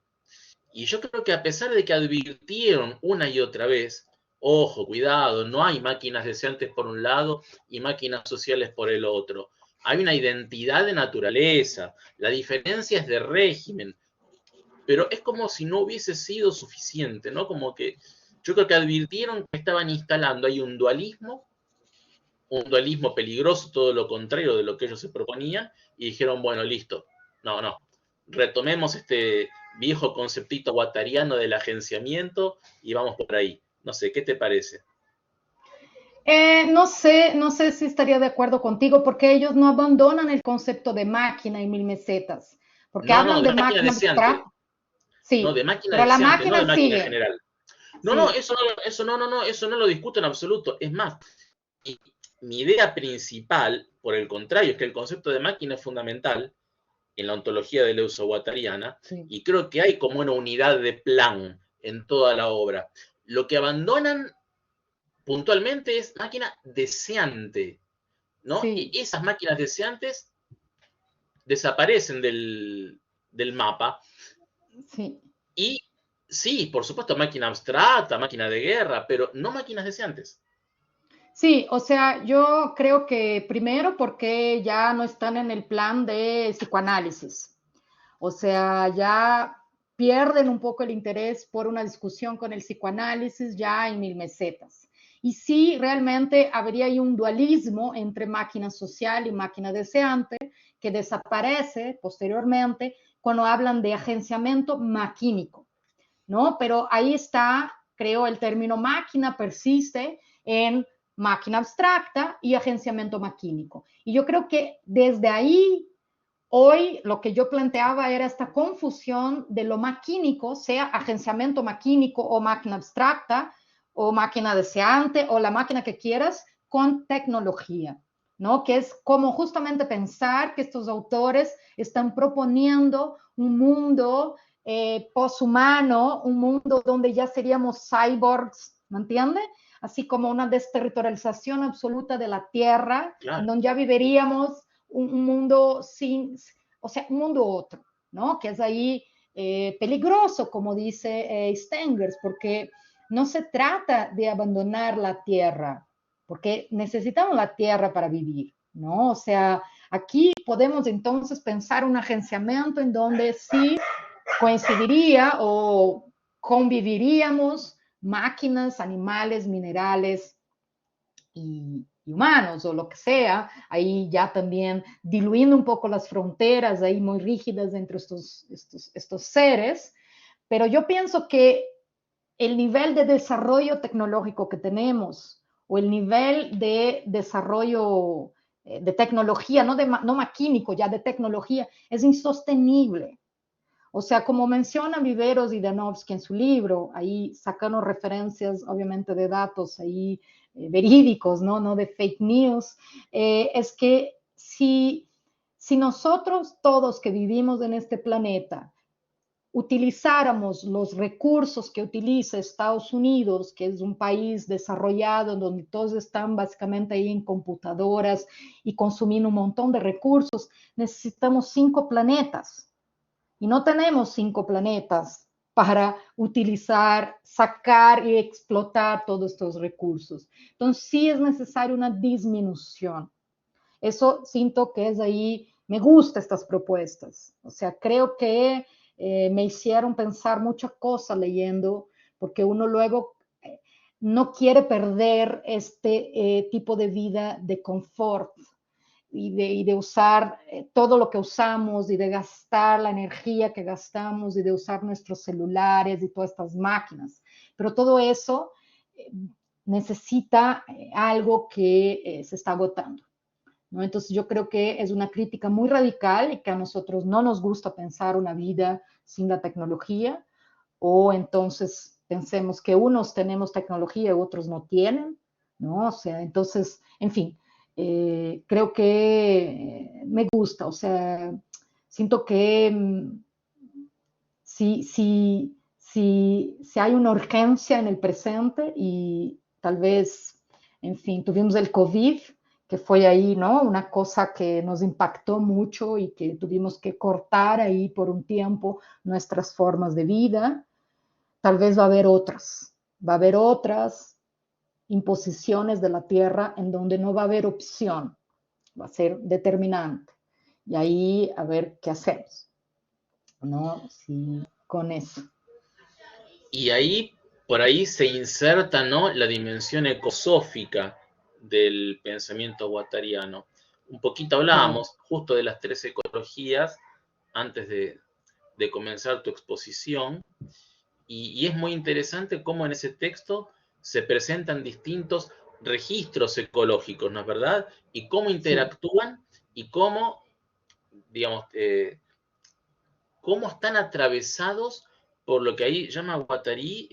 Y yo creo que a pesar de que advirtieron una y otra vez, ojo, cuidado, no hay máquinas deseantes por un lado y máquinas sociales por el otro. Hay una identidad de naturaleza, la diferencia es de régimen, pero es como si no hubiese sido suficiente, ¿no? Como que yo creo que advirtieron que estaban instalando ahí un dualismo peligroso, todo lo contrario de lo que ellos se proponían, y dijeron, bueno, listo, no, retomemos este viejo conceptito guattariano del agenciamiento y vamos por ahí. No sé, ¿qué te parece? No sé si estaría de acuerdo contigo porque ellos no abandonan el concepto de máquina y mil mesetas, porque No, hablan de de máquina máquina deseante. abstracta, No, sí, de máquina pero la deseante, no de máquina máquina en sigue, general. No, sí, eso no lo discuto en absoluto. Es más, mi idea principal, por el contrario, es que el concepto de máquina es fundamental en la ontología de Deleuze-Guattariana, sí, y creo que hay como una unidad de plan en toda la obra. Lo que abandonan puntualmente es máquina deseante, ¿no? sí, Y esas máquinas deseantes desaparecen del mapa sí. y sí, por supuesto, máquina abstracta, máquina de guerra, pero no máquinas deseantes. Sí, o sea, yo creo que primero porque ya no están en el plan de psicoanálisis. O sea, ya pierden un poco el interés por una discusión con el psicoanálisis ya en mil mesetas. Y sí, realmente habría ahí un dualismo entre máquina social y máquina deseante que desaparece posteriormente cuando hablan de agenciamiento maquínico, ¿no? Pero ahí está, creo, el término máquina persiste en máquina abstracta y agenciamiento maquínico. Y yo creo que desde ahí hoy lo que yo planteaba era esta confusión de lo maquínico, sea agenciamiento maquínico o máquina abstracta o máquina deseante o la máquina que quieras con tecnología, ¿no? Que es como justamente pensar que estos autores están proponiendo un mundo poshumano, un mundo donde ya seríamos cyborgs, ¿me entiende? Así como una desterritorialización absoluta de la Tierra, en Claro, donde ya viviríamos un mundo sin, o sea, un mundo otro, ¿no? Que es ahí peligroso, como dice Stengers, porque no se trata de abandonar la tierra, porque necesitamos la tierra para vivir, ¿no? O sea, aquí podemos entonces pensar un agenciamiento en donde sí coincidiría o conviviríamos máquinas, animales, minerales y humanos o lo que sea, ahí ya también diluyendo un poco las fronteras ahí muy rígidas entre estos seres, pero yo pienso que el nivel de desarrollo tecnológico que tenemos o el nivel de desarrollo de tecnología, no maquímico, ya de tecnología, es insostenible. O sea, como menciona Viveros y Danowski en su libro, ahí sacando referencias, obviamente, de datos ahí verídicos, ¿no? No de fake news, es que si nosotros todos que vivimos en este planeta utilizáramos los recursos que utiliza Estados Unidos, que es un país desarrollado donde todos están básicamente ahí en computadoras y consumiendo un montón de recursos, necesitamos 5 planetas. Y no tenemos 5 planetas para utilizar, sacar y explotar todos estos recursos. Entonces, sí es necesaria una disminución. Eso siento que es ahí, me gustan estas propuestas. O sea, creo que me hicieron pensar muchas cosas leyendo, porque uno luego no quiere perder este tipo de vida de confort y de usar todo lo que usamos y de gastar la energía que gastamos y de usar nuestros celulares y todas estas máquinas. Pero todo eso necesita algo que se está agotando, ¿no? Entonces yo creo que es una crítica muy radical y que a nosotros no nos gusta pensar una vida sin la tecnología, o entonces pensemos que unos tenemos tecnología y otros no tienen, ¿no? O sea, entonces, en fin, creo que me gusta, o sea, siento que si hay una urgencia en el presente y tal vez, en fin, tuvimos el COVID, que fue ahí, ¿no? Una cosa que nos impactó mucho y que tuvimos que cortar ahí por un tiempo nuestras formas de vida. Tal vez va a haber otras imposiciones de la tierra en donde no va a haber opción, va a ser determinante. Y ahí a ver qué hacemos, ¿no? Sí, con eso. Y ahí, por ahí se inserta, ¿no?, la dimensión ecosófica del pensamiento guattariano. Un poquito Claro. hablábamos justo de las tres ecologías antes de comenzar tu exposición, y es muy interesante cómo en ese texto se presentan distintos registros ecológicos, ¿no es verdad? Y cómo Sí, interactúan y cómo, digamos, cómo están atravesados por lo que ahí llama Guattari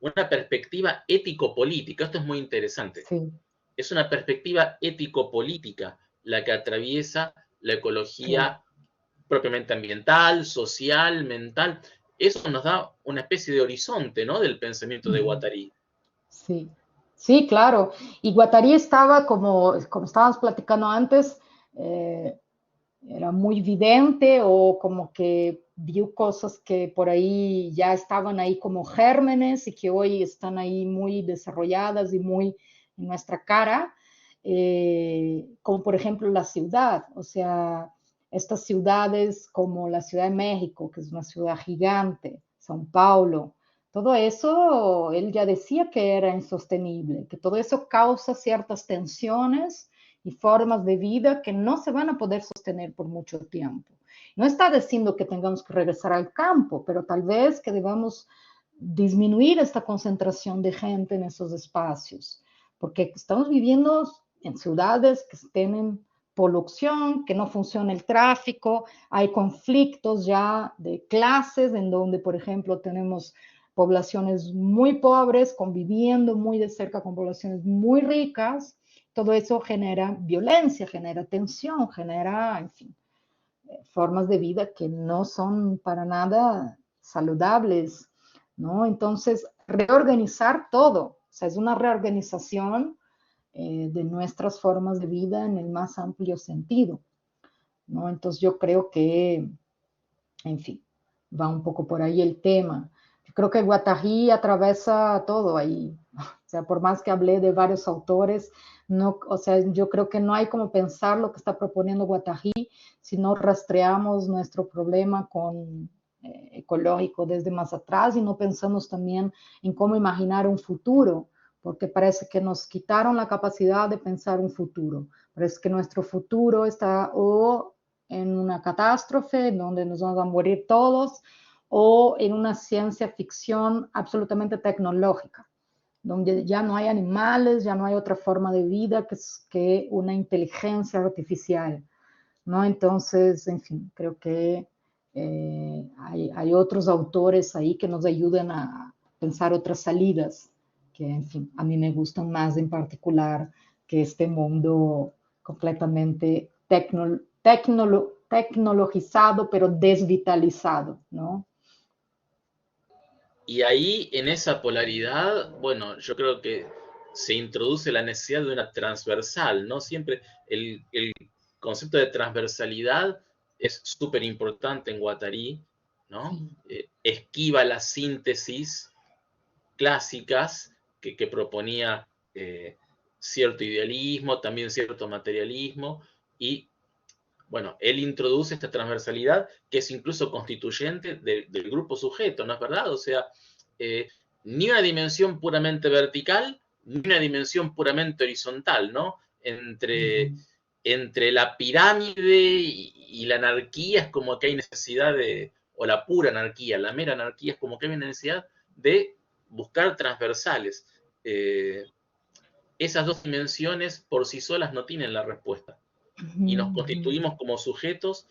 una perspectiva ético-política. Esto es muy interesante. sí, Es una perspectiva ético-política la que atraviesa la claro. ecología propiamente ambiental, social, mental. Eso nos da una especie de horizonte, ¿no?, del pensamiento de Ujú. Guattari. Sí, sí, claro. Y Guattari estaba, como estábamos platicando antes, eh, era muy vidente o como que vio cosas que por ahí ya estaban ahí como gérmenes y que hoy están ahí muy desarrolladas y muy en nuestra cara, como por ejemplo la ciudad, o sea, estas ciudades como la Ciudad de México, que es una ciudad gigante, São Paulo, todo eso, él ya decía que era insostenible, que todo eso causa ciertas tensiones y formas de vida que no se van a poder sostener por mucho tiempo. No está diciendo que tengamos que regresar al campo, pero tal vez que debamos disminuir esta concentración de gente en esos espacios, porque estamos viviendo en ciudades que tienen polución, que no funciona el tráfico, hay conflictos ya de clases en donde, por ejemplo, tenemos poblaciones muy pobres conviviendo muy de cerca con poblaciones muy ricas. Todo eso genera violencia, genera tensión, genera, en fin, formas de vida que no son para nada saludables, ¿no? Entonces, reorganizar todo, o sea, es una reorganización de nuestras formas de vida en el más amplio sentido, ¿no? Entonces, yo creo que, en fin, va un poco por ahí el tema. Yo creo que Guattari atraviesa todo ahí. O sea, por más que hablé de varios autores, no, o sea, yo creo que no hay como pensar lo que está proponiendo Guattari si no rastreamos nuestro problema con ecológico desde más atrás y no pensamos también en cómo imaginar un futuro, porque parece que nos quitaron la capacidad de pensar un futuro. Parece que nuestro futuro está o en una catástrofe donde nos vamos a morir todos, o en una ciencia ficción absolutamente tecnológica, donde ya no hay animales, ya no hay otra forma de vida que una inteligencia artificial, ¿no? Entonces, en fin, creo que hay otros autores ahí que nos ayuden a pensar otras salidas, que, en fin, a mí me gustan más en particular que este mundo completamente tecnologizado, pero desvitalizado, ¿no? Y ahí, en esa polaridad, bueno, yo creo que se introduce la necesidad de una transversal, ¿no? Siempre el concepto de transversalidad es súper importante en Guattari, ¿no? Esquiva las síntesis clásicas que proponía cierto idealismo, también cierto materialismo, y bueno, él introduce esta transversalidad que es incluso constituyente del grupo sujeto, ¿no es verdad? O sea, ni una dimensión puramente vertical, ni una dimensión puramente horizontal, ¿no? Entre la pirámide y la anarquía es como que hay necesidad de, o la pura anarquía, la mera anarquía es como que hay una necesidad de buscar transversales. Esas dos dimensiones por sí solas no tienen la respuesta. Y nos constituimos como sujetos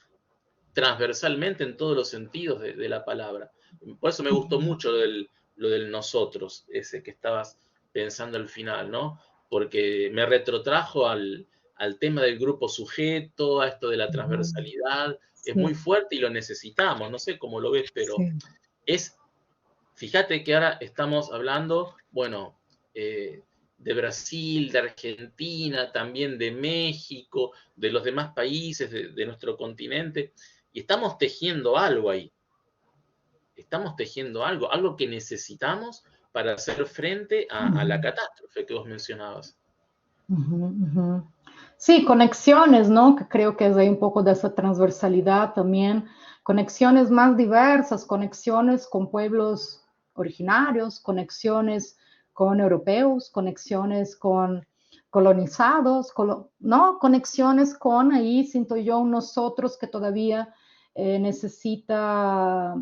transversalmente en todos los sentidos de la palabra. Por eso me gustó mucho lo del nosotros, ese que estabas pensando al final, ¿no? Porque me retrotrajo al tema del grupo sujeto, a esto de la transversalidad. Es muy Sí, fuerte y lo necesitamos, no sé cómo lo ves, pero sí. es, fíjate que ahora estamos hablando, bueno, de Brasil, de Argentina, también de México, de los demás países de nuestro continente, y estamos tejiendo algo ahí. Estamos tejiendo algo, algo que necesitamos para hacer frente a la catástrofe que vos mencionabas. Ujú, ujú. Sí, conexiones, ¿no? Que creo que es ahí un poco de esa transversalidad también, conexiones más diversas, conexiones con pueblos originarios, conexiones con europeos, conexiones con colonizados, ¿no? Conexiones con ahí, siento yo, un nosotros que todavía necesita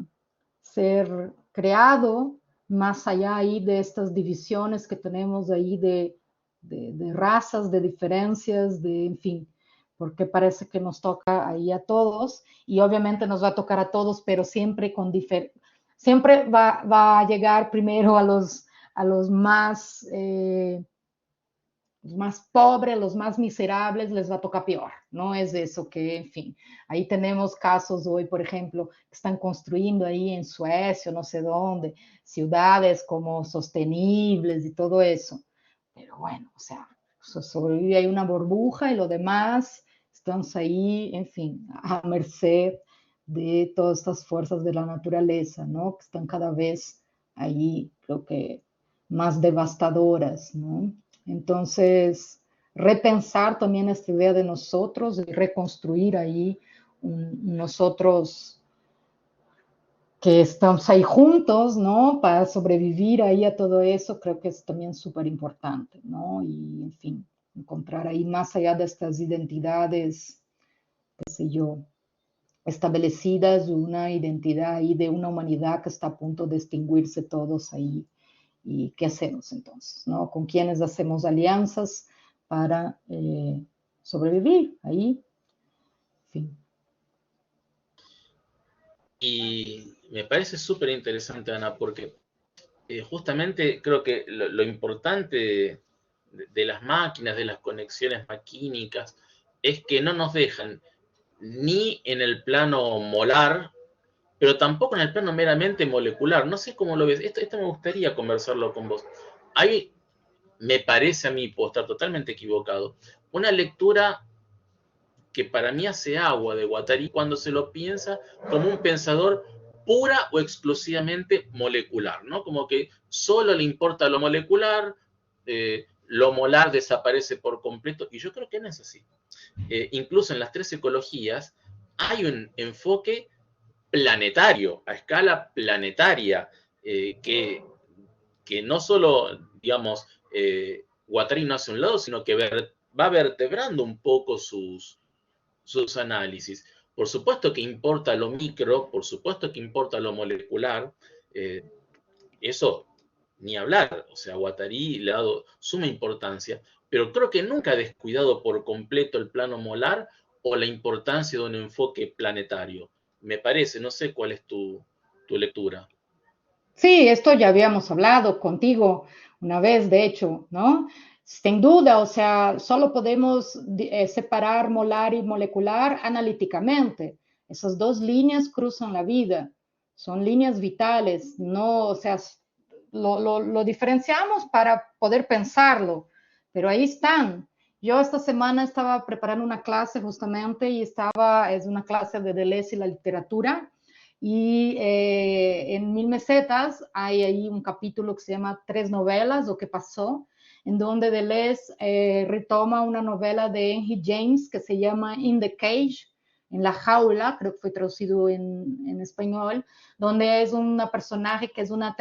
ser creado más allá ahí de estas divisiones que tenemos ahí de razas, de diferencias, de, en fin, porque parece que nos toca ahí a todos y obviamente nos va a tocar a todos, pero siempre con siempre va a llegar primero a los más pobres, los más miserables, les va a tocar peor, ¿no? Es eso que, en fin, ahí tenemos casos hoy, por ejemplo, que están construyendo ahí en Suecia, no sé dónde, ciudades como sostenibles y todo eso. Pero bueno, o sea, sobrevive ahí una burbuja y lo demás estamos ahí, en fin, a merced de todas estas fuerzas de la naturaleza, ¿no? Que están cada vez ahí, creo que más devastadoras, ¿no? Entonces, repensar también esta idea de nosotros y reconstruir ahí nosotros que estamos ahí juntos, ¿no? Para sobrevivir ahí a todo eso, creo que es también súper importante, ¿no? Y, en fin, encontrar ahí más allá de estas identidades, qué sé yo, establecidas, una identidad ahí de una humanidad que está a punto de extinguirse todos ahí. ¿Y qué hacemos entonces? ¿No? ¿Con quiénes hacemos alianzas para sobrevivir ahí? En fin. Y me parece súper interesante, Ana, porque justamente creo que lo importante de las máquinas, de las conexiones maquínicas, es que no nos dejan ni en el plano molar, pero tampoco en el plano meramente molecular. No sé cómo lo ves. Esto me gustaría conversarlo con vos. Hay, me parece a mí, puedo estar totalmente equivocado, una lectura que para mí hace agua de Guattari cuando se lo piensa como un pensador pura o exclusivamente molecular, ¿no? Como que solo le importa lo molecular, lo molar desaparece por completo, y yo creo que no es así. Incluso en las tres ecologías hay un enfoque planetario, a escala planetaria, que no solo, digamos, Guattari no hace un lado, sino que va vertebrando un poco sus análisis. Por supuesto que importa lo micro, por supuesto que importa lo molecular, eh, eso ni hablar, o sea, Guattari le ha dado suma importancia, pero creo que nunca ha descuidado por completo el plano molar o la importancia de un enfoque planetario. Me parece, no sé cuál es tu lectura. Sí, esto ya habíamos hablado contigo una vez, de hecho, ¿no? Sin duda, o sea, solo podemos separar molar y molecular analíticamente. Esas dos líneas cruzan la vida, son líneas vitales, no, o sea, lo diferenciamos para poder pensarlo, pero ahí están. Yo esta semana estaba preparando una clase justamente y es una clase de Deleuze y la literatura, Y en Mil Mesetas hay ahí un capítulo que se llama Tres novelas, lo que pasó, en donde Deleuze retoma una novela de Henry James que se llama In the Cage, en la jaula, creo que fue traducido en español, donde es una personaje que es una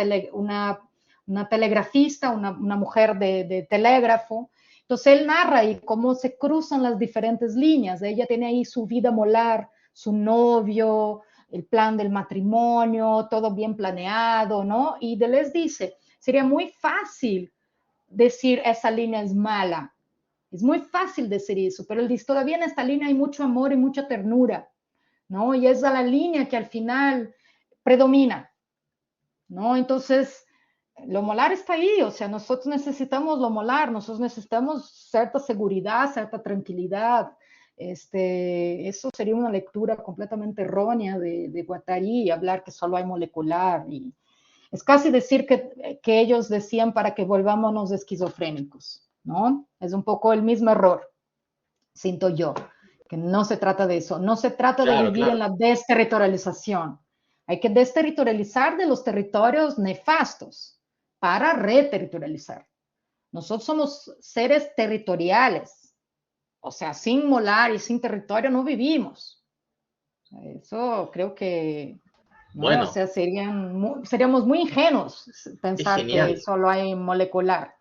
telegrafista, una mujer de telégrafo. Entonces él narra ahí cómo se cruzan las diferentes líneas. Ella tiene ahí su vida molar, su novio, el plan del matrimonio, todo bien planeado, ¿no? Y Deleuze dice, sería muy fácil decir esa línea es mala. Es muy fácil decir eso, pero él dice, todavía en esta línea hay mucho amor y mucha ternura, ¿no? Y es la línea que al final predomina, ¿no? Entonces, lo molar está ahí, o sea, nosotros necesitamos lo molar, nosotros necesitamos cierta seguridad, cierta tranquilidad. Eso sería una lectura completamente errónea de Guattari y hablar que solo hay molecular. Y es casi decir que ellos decían para que volvámonos esquizofrénicos, ¿no? Es un poco el mismo error, siento yo, que no se trata de eso, no se trata de Claro, vivir en claro. la desterritorialización. Hay que desterritorializar de los territorios nefastos para reterritorializar. Nosotros somos seres territoriales, o sea, sin molar y sin territorio no vivimos. Eso creo que, ¿no? O Bueno, sea, seríamos muy ingenuos es pensar que genial. solo hay molecular.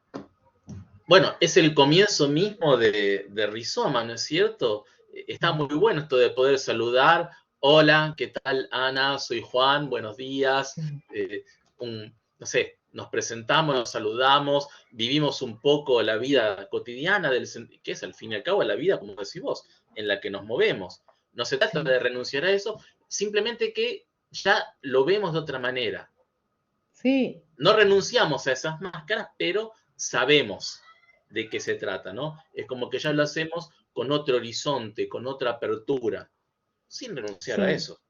Bueno, es el comienzo mismo de Rizoma, ¿no es cierto? Está muy bueno esto de poder saludar. Hola, ¿qué tal, Ana? Soy Juan, buenos días. Sí, No sé, nos presentamos, nos saludamos, vivimos un poco la vida cotidiana, que es al fin y al cabo la vida, como decís vos, en la que nos movemos. No se trata sí, de renunciar a eso, simplemente que ya lo vemos de otra manera. sí. No renunciamos a esas máscaras, pero sabemos de qué se trata, ¿no? Es como que ya lo hacemos con otro horizonte, con otra apertura, sin renunciar a Sí. eso.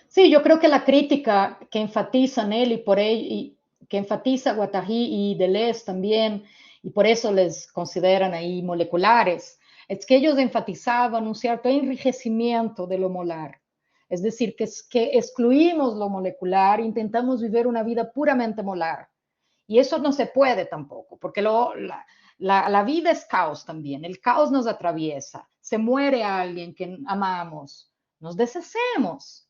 Sí, yo creo que la crítica que enfatizan él y por él, y que enfatiza Guattari y Deleuze también, y por eso les consideran ahí moleculares, es que ellos enfatizaban un cierto enrijecimiento de lo molar. Es decir, que excluimos lo molecular, intentamos vivir una vida puramente molar. Y eso no se puede tampoco, porque la vida es caos también. El caos nos atraviesa. Se muere alguien que amamos, nos deshacemos.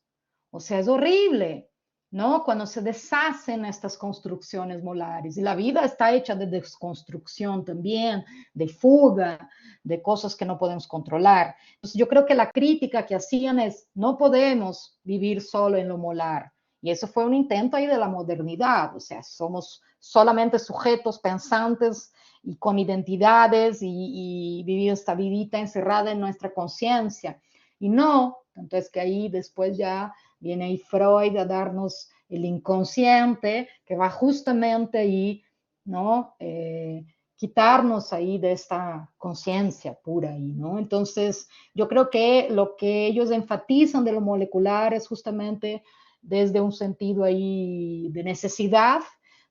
O sea, es horrible, ¿no? Cuando se deshacen estas construcciones molares. Y la vida está hecha de desconstrucción también, de fuga, de cosas que no podemos controlar. Entonces, yo creo que la crítica que hacían es, no podemos vivir solo en lo molar. Y eso fue un intento ahí de la modernidad. O sea, somos solamente sujetos pensantes y con identidades y vivir esta vidita encerrada en nuestra conciencia. Y no, entonces que ahí después ya viene ahí Freud a darnos el inconsciente que va justamente ahí, ¿no? Quitarnos ahí de esta conciencia pura ahí, ¿no? Entonces, yo creo que lo que ellos enfatizan de lo molecular es justamente desde un sentido ahí de necesidad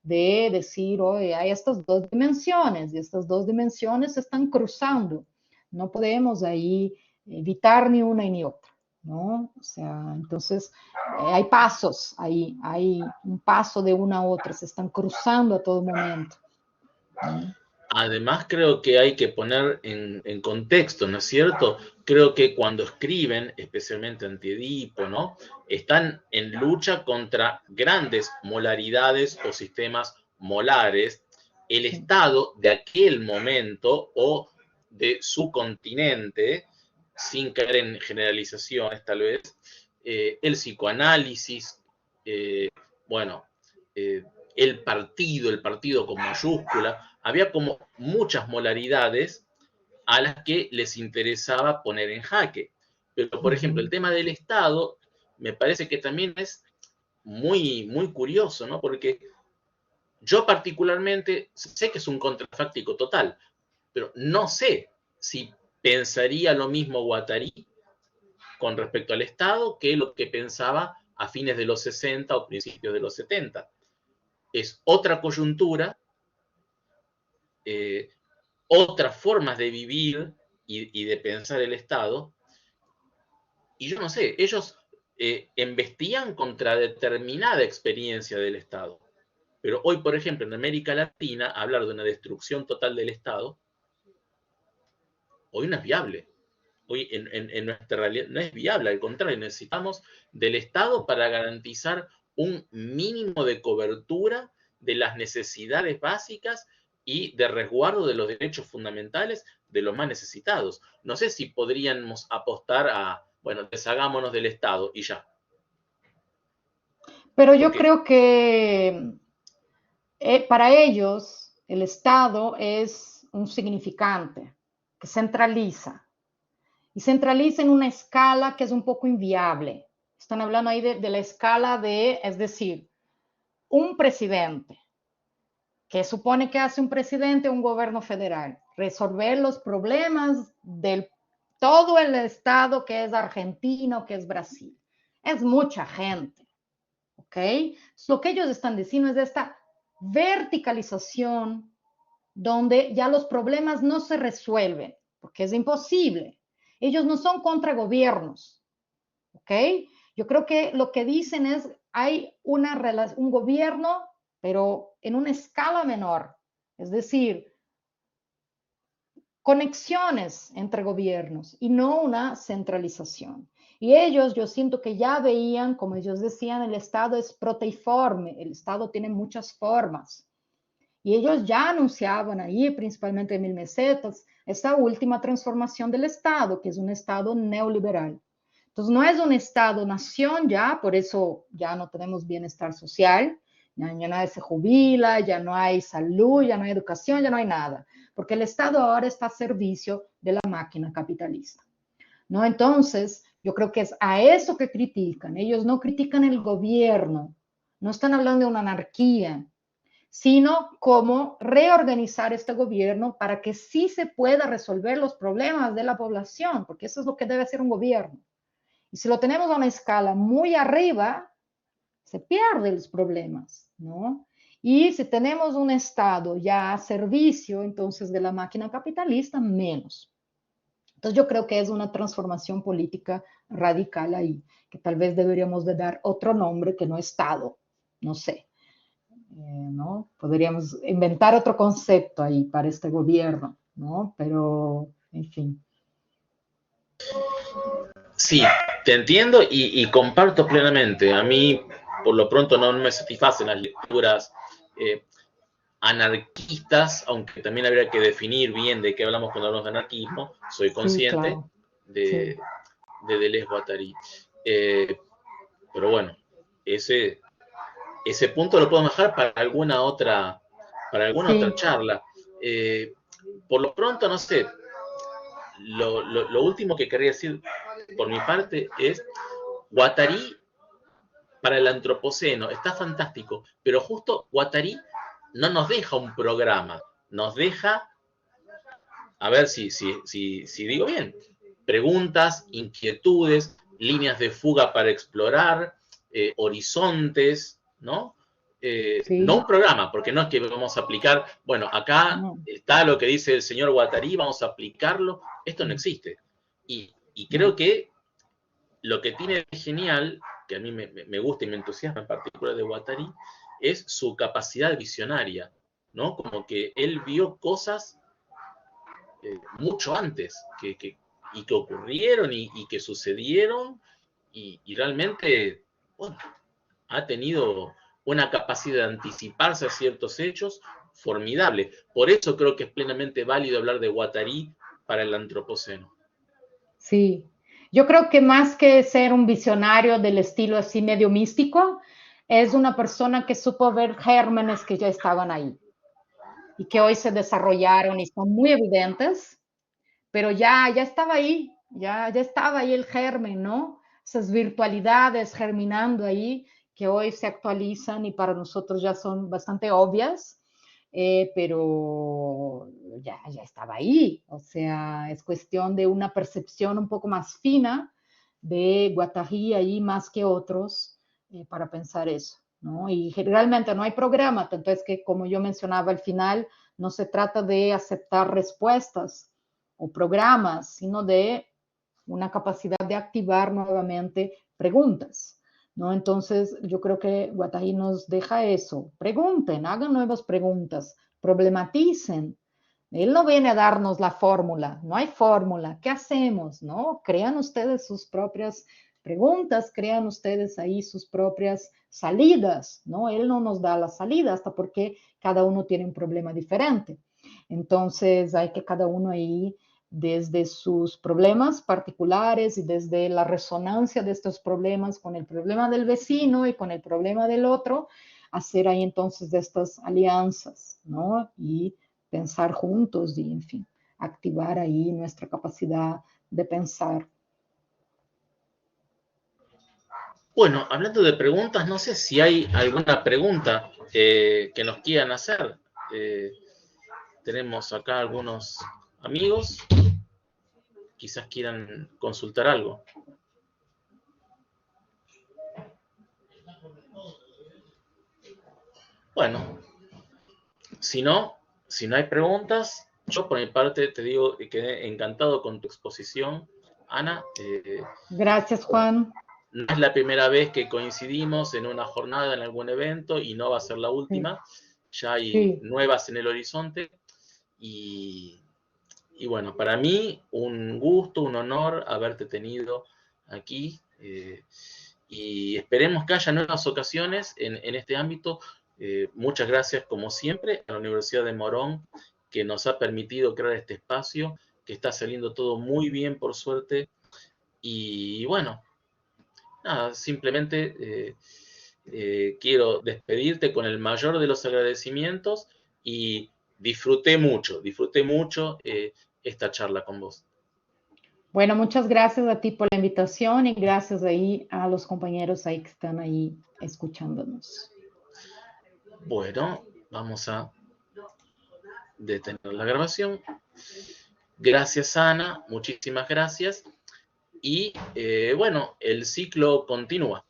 de decir, oye, hay estas dos dimensiones y estas dos dimensiones se están cruzando. No podemos ahí evitar ni una ni otra, ¿no? O sea, entonces hay pasos ahí, hay un paso de una a otra, se están cruzando a todo momento, ¿no? Además, creo que hay que poner en contexto, ¿no es cierto? Creo que cuando escriben, especialmente Antiedipo, ¿no? Están en lucha contra grandes molaridades o sistemas molares. El Sí, Estado de aquel momento o de su continente, sin caer en generalizaciones tal vez, el psicoanálisis, bueno, eh, el partido con mayúscula, había como muchas molaridades a las que les interesaba poner en jaque. Pero, uh por ejemplo, el -huh. tema del Estado me parece que también es muy, muy curioso, ¿no? Porque yo particularmente sé que es un contrafáctico total, pero no sé si pensaría lo mismo Guattari con respecto al Estado que lo que pensaba a fines de los 60 o principios de los 70. Es otra coyuntura, eh, otras formas de vivir y de pensar el Estado. Y yo no sé, ellos embestían contra determinada experiencia del Estado. Pero hoy, por ejemplo, en América Latina, hablar de una destrucción total del Estado, hoy no es viable. Hoy en nuestra realidad no es viable, al contrario, necesitamos del Estado para garantizar un mínimo de cobertura de las necesidades básicas y de resguardo de los derechos fundamentales de los más necesitados. No sé si podríamos apostar a, bueno, deshagámonos del Estado y ya. Pero yo Porque, creo que para ellos el Estado es un significante que centraliza. Y centraliza en una escala que es un poco inviable. Están hablando ahí de la escala de, es decir, un presidente. ¿Qué supone que hace un presidente o un gobierno federal? Resolver los problemas de todo el estado que es Argentina, que es Brasil. Es mucha gente, ¿ok? Lo que ellos están diciendo es esta verticalización donde ya los problemas no se resuelven, porque es imposible. Ellos no son contra gobiernos, ¿ok? Yo creo que lo que dicen es, hay un gobierno, pero en una escala menor, es decir, conexiones entre gobiernos y no una centralización. Y ellos, yo siento que ya veían, como ellos decían, el Estado es proteiforme, el Estado tiene muchas formas. Y ellos ya anunciaban ahí, principalmente en Mil Mesetas, esta última transformación del Estado, que es un Estado neoliberal. Entonces, no es un Estado-nación ya, por eso ya no tenemos bienestar social, ya nadie se jubila, ya no hay salud, ya no hay educación, ya no hay nada, porque el Estado ahora está a servicio de la máquina capitalista, ¿no? Entonces, yo creo que es a eso que critican. Ellos no critican el gobierno, no están hablando de una anarquía, sino cómo reorganizar este gobierno para que sí se pueda resolver los problemas de la población, porque eso es lo que debe hacer un gobierno. Y si lo tenemos a una escala muy arriba, se pierden los problemas, ¿no? Y si tenemos un Estado ya a servicio, entonces, de la máquina capitalista, menos. Entonces, yo creo que es una transformación política radical ahí, que tal vez deberíamos de dar otro nombre que no Estado, no sé. ¿No? Podríamos inventar otro concepto ahí para este gobierno, ¿no? Pero, en fin. sí, te entiendo y comparto plenamente. A mí, por lo pronto, no me satisfacen las lecturas anarquistas, aunque también habría que definir bien de qué hablamos cuando hablamos de anarquismo. Soy Sí, consciente claro. de, Sí, de Deleuze Guattari. Pero bueno, ese punto lo podemos dejar para alguna otra sí, charla. Eh, por lo pronto, no sé, lo último que quería decir por mi parte es, Guattari para el antropoceno está fantástico, pero justo Guattari no nos deja un programa, nos deja, a ver si digo bien, preguntas, inquietudes, líneas de fuga para explorar, horizontes, ¿no? No sí, un programa, porque no es que vamos a aplicar, bueno, acá no, está lo que dice el señor Guattari, vamos a aplicarlo, esto no existe. Y creo no, que lo que tiene de genial, que a mí me gusta y me entusiasma en particular de Guattari, es su capacidad visionaria, ¿no? Como que él vio cosas mucho antes y que ocurrieron y que sucedieron y realmente, bueno, ha tenido una capacidad de anticiparse a ciertos hechos formidable. Por eso creo que es plenamente válido hablar de Guattari para el antropoceno. sí. Yo creo que más que ser un visionario del estilo así medio místico, es una persona que supo ver gérmenes que ya estaban ahí y que hoy se desarrollaron y son muy evidentes, pero ya estaba ahí, ya estaba ahí el germen, ¿no? Esas virtualidades germinando ahí que hoy se actualizan y para nosotros ya son bastante obvias, pero ya estaba ahí, o sea, es cuestión de una percepción un poco más fina de Guattari ahí más que otros para pensar eso, ¿no? Y realmente no hay programa, entonces que como yo mencionaba al final, no se trata de aceptar respuestas o programas, sino de una capacidad de activar nuevamente preguntas, ¿no? Entonces, yo creo que Guattari nos deja eso. Pregunten, hagan nuevas preguntas, problematicen. Él no viene a darnos la fórmula, no hay fórmula. ¿Qué hacemos? ¿No? Crean ustedes sus propias preguntas, crean ustedes ahí sus propias salidas, ¿no? Él no nos da la salida hasta porque cada uno tiene un problema diferente. Entonces hay que cada uno ahí desde sus problemas particulares y desde la resonancia de estos problemas con el problema del vecino y con el problema del otro, hacer ahí entonces de estas alianzas, ¿no? Y pensar juntos y, en fin, activar ahí nuestra capacidad de pensar. Bueno, hablando de preguntas, no sé si hay alguna pregunta que nos quieran hacer. Tenemos acá algunos amigos, quizás quieran consultar algo. Bueno, si no hay preguntas, yo por mi parte te digo que quedé encantado con tu exposición, Ana. Gracias, Juan. No es la primera vez que coincidimos en una jornada, en algún evento, y no va a ser la última. Ya hay nuevas en el horizonte. Y bueno, para mí un gusto, un honor haberte tenido aquí. Y esperemos que haya nuevas ocasiones en este ámbito. Muchas gracias, como siempre, a la Universidad de Morón, que nos ha permitido crear este espacio, que está saliendo todo muy bien, por suerte. Y bueno, nada, simplemente quiero despedirte con el mayor de los agradecimientos y disfruté mucho esta charla con vos. Bueno, muchas gracias a ti por la invitación y gracias ahí a los compañeros ahí que están ahí escuchándonos. Bueno, vamos a detener la grabación. Gracias, Ana, muchísimas gracias. Y bueno, el ciclo continúa.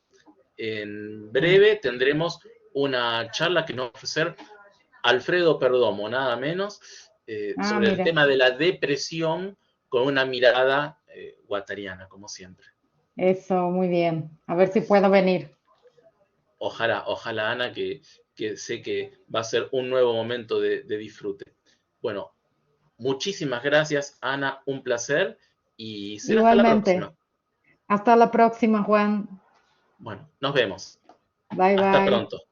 En breve tendremos una charla que nos va a ofrecer Alfredo Perdomo, nada menos, sobre el tema de la depresión con una mirada guattariana, como siempre. Eso, muy bien. A ver si puedo venir. Ojalá, Ana, que sé que va a ser un nuevo momento de disfrute. Bueno, muchísimas gracias, Ana, un placer y será hasta la próxima. Hasta la próxima, Juan. Bueno, nos vemos. Bye, Hasta bye. pronto.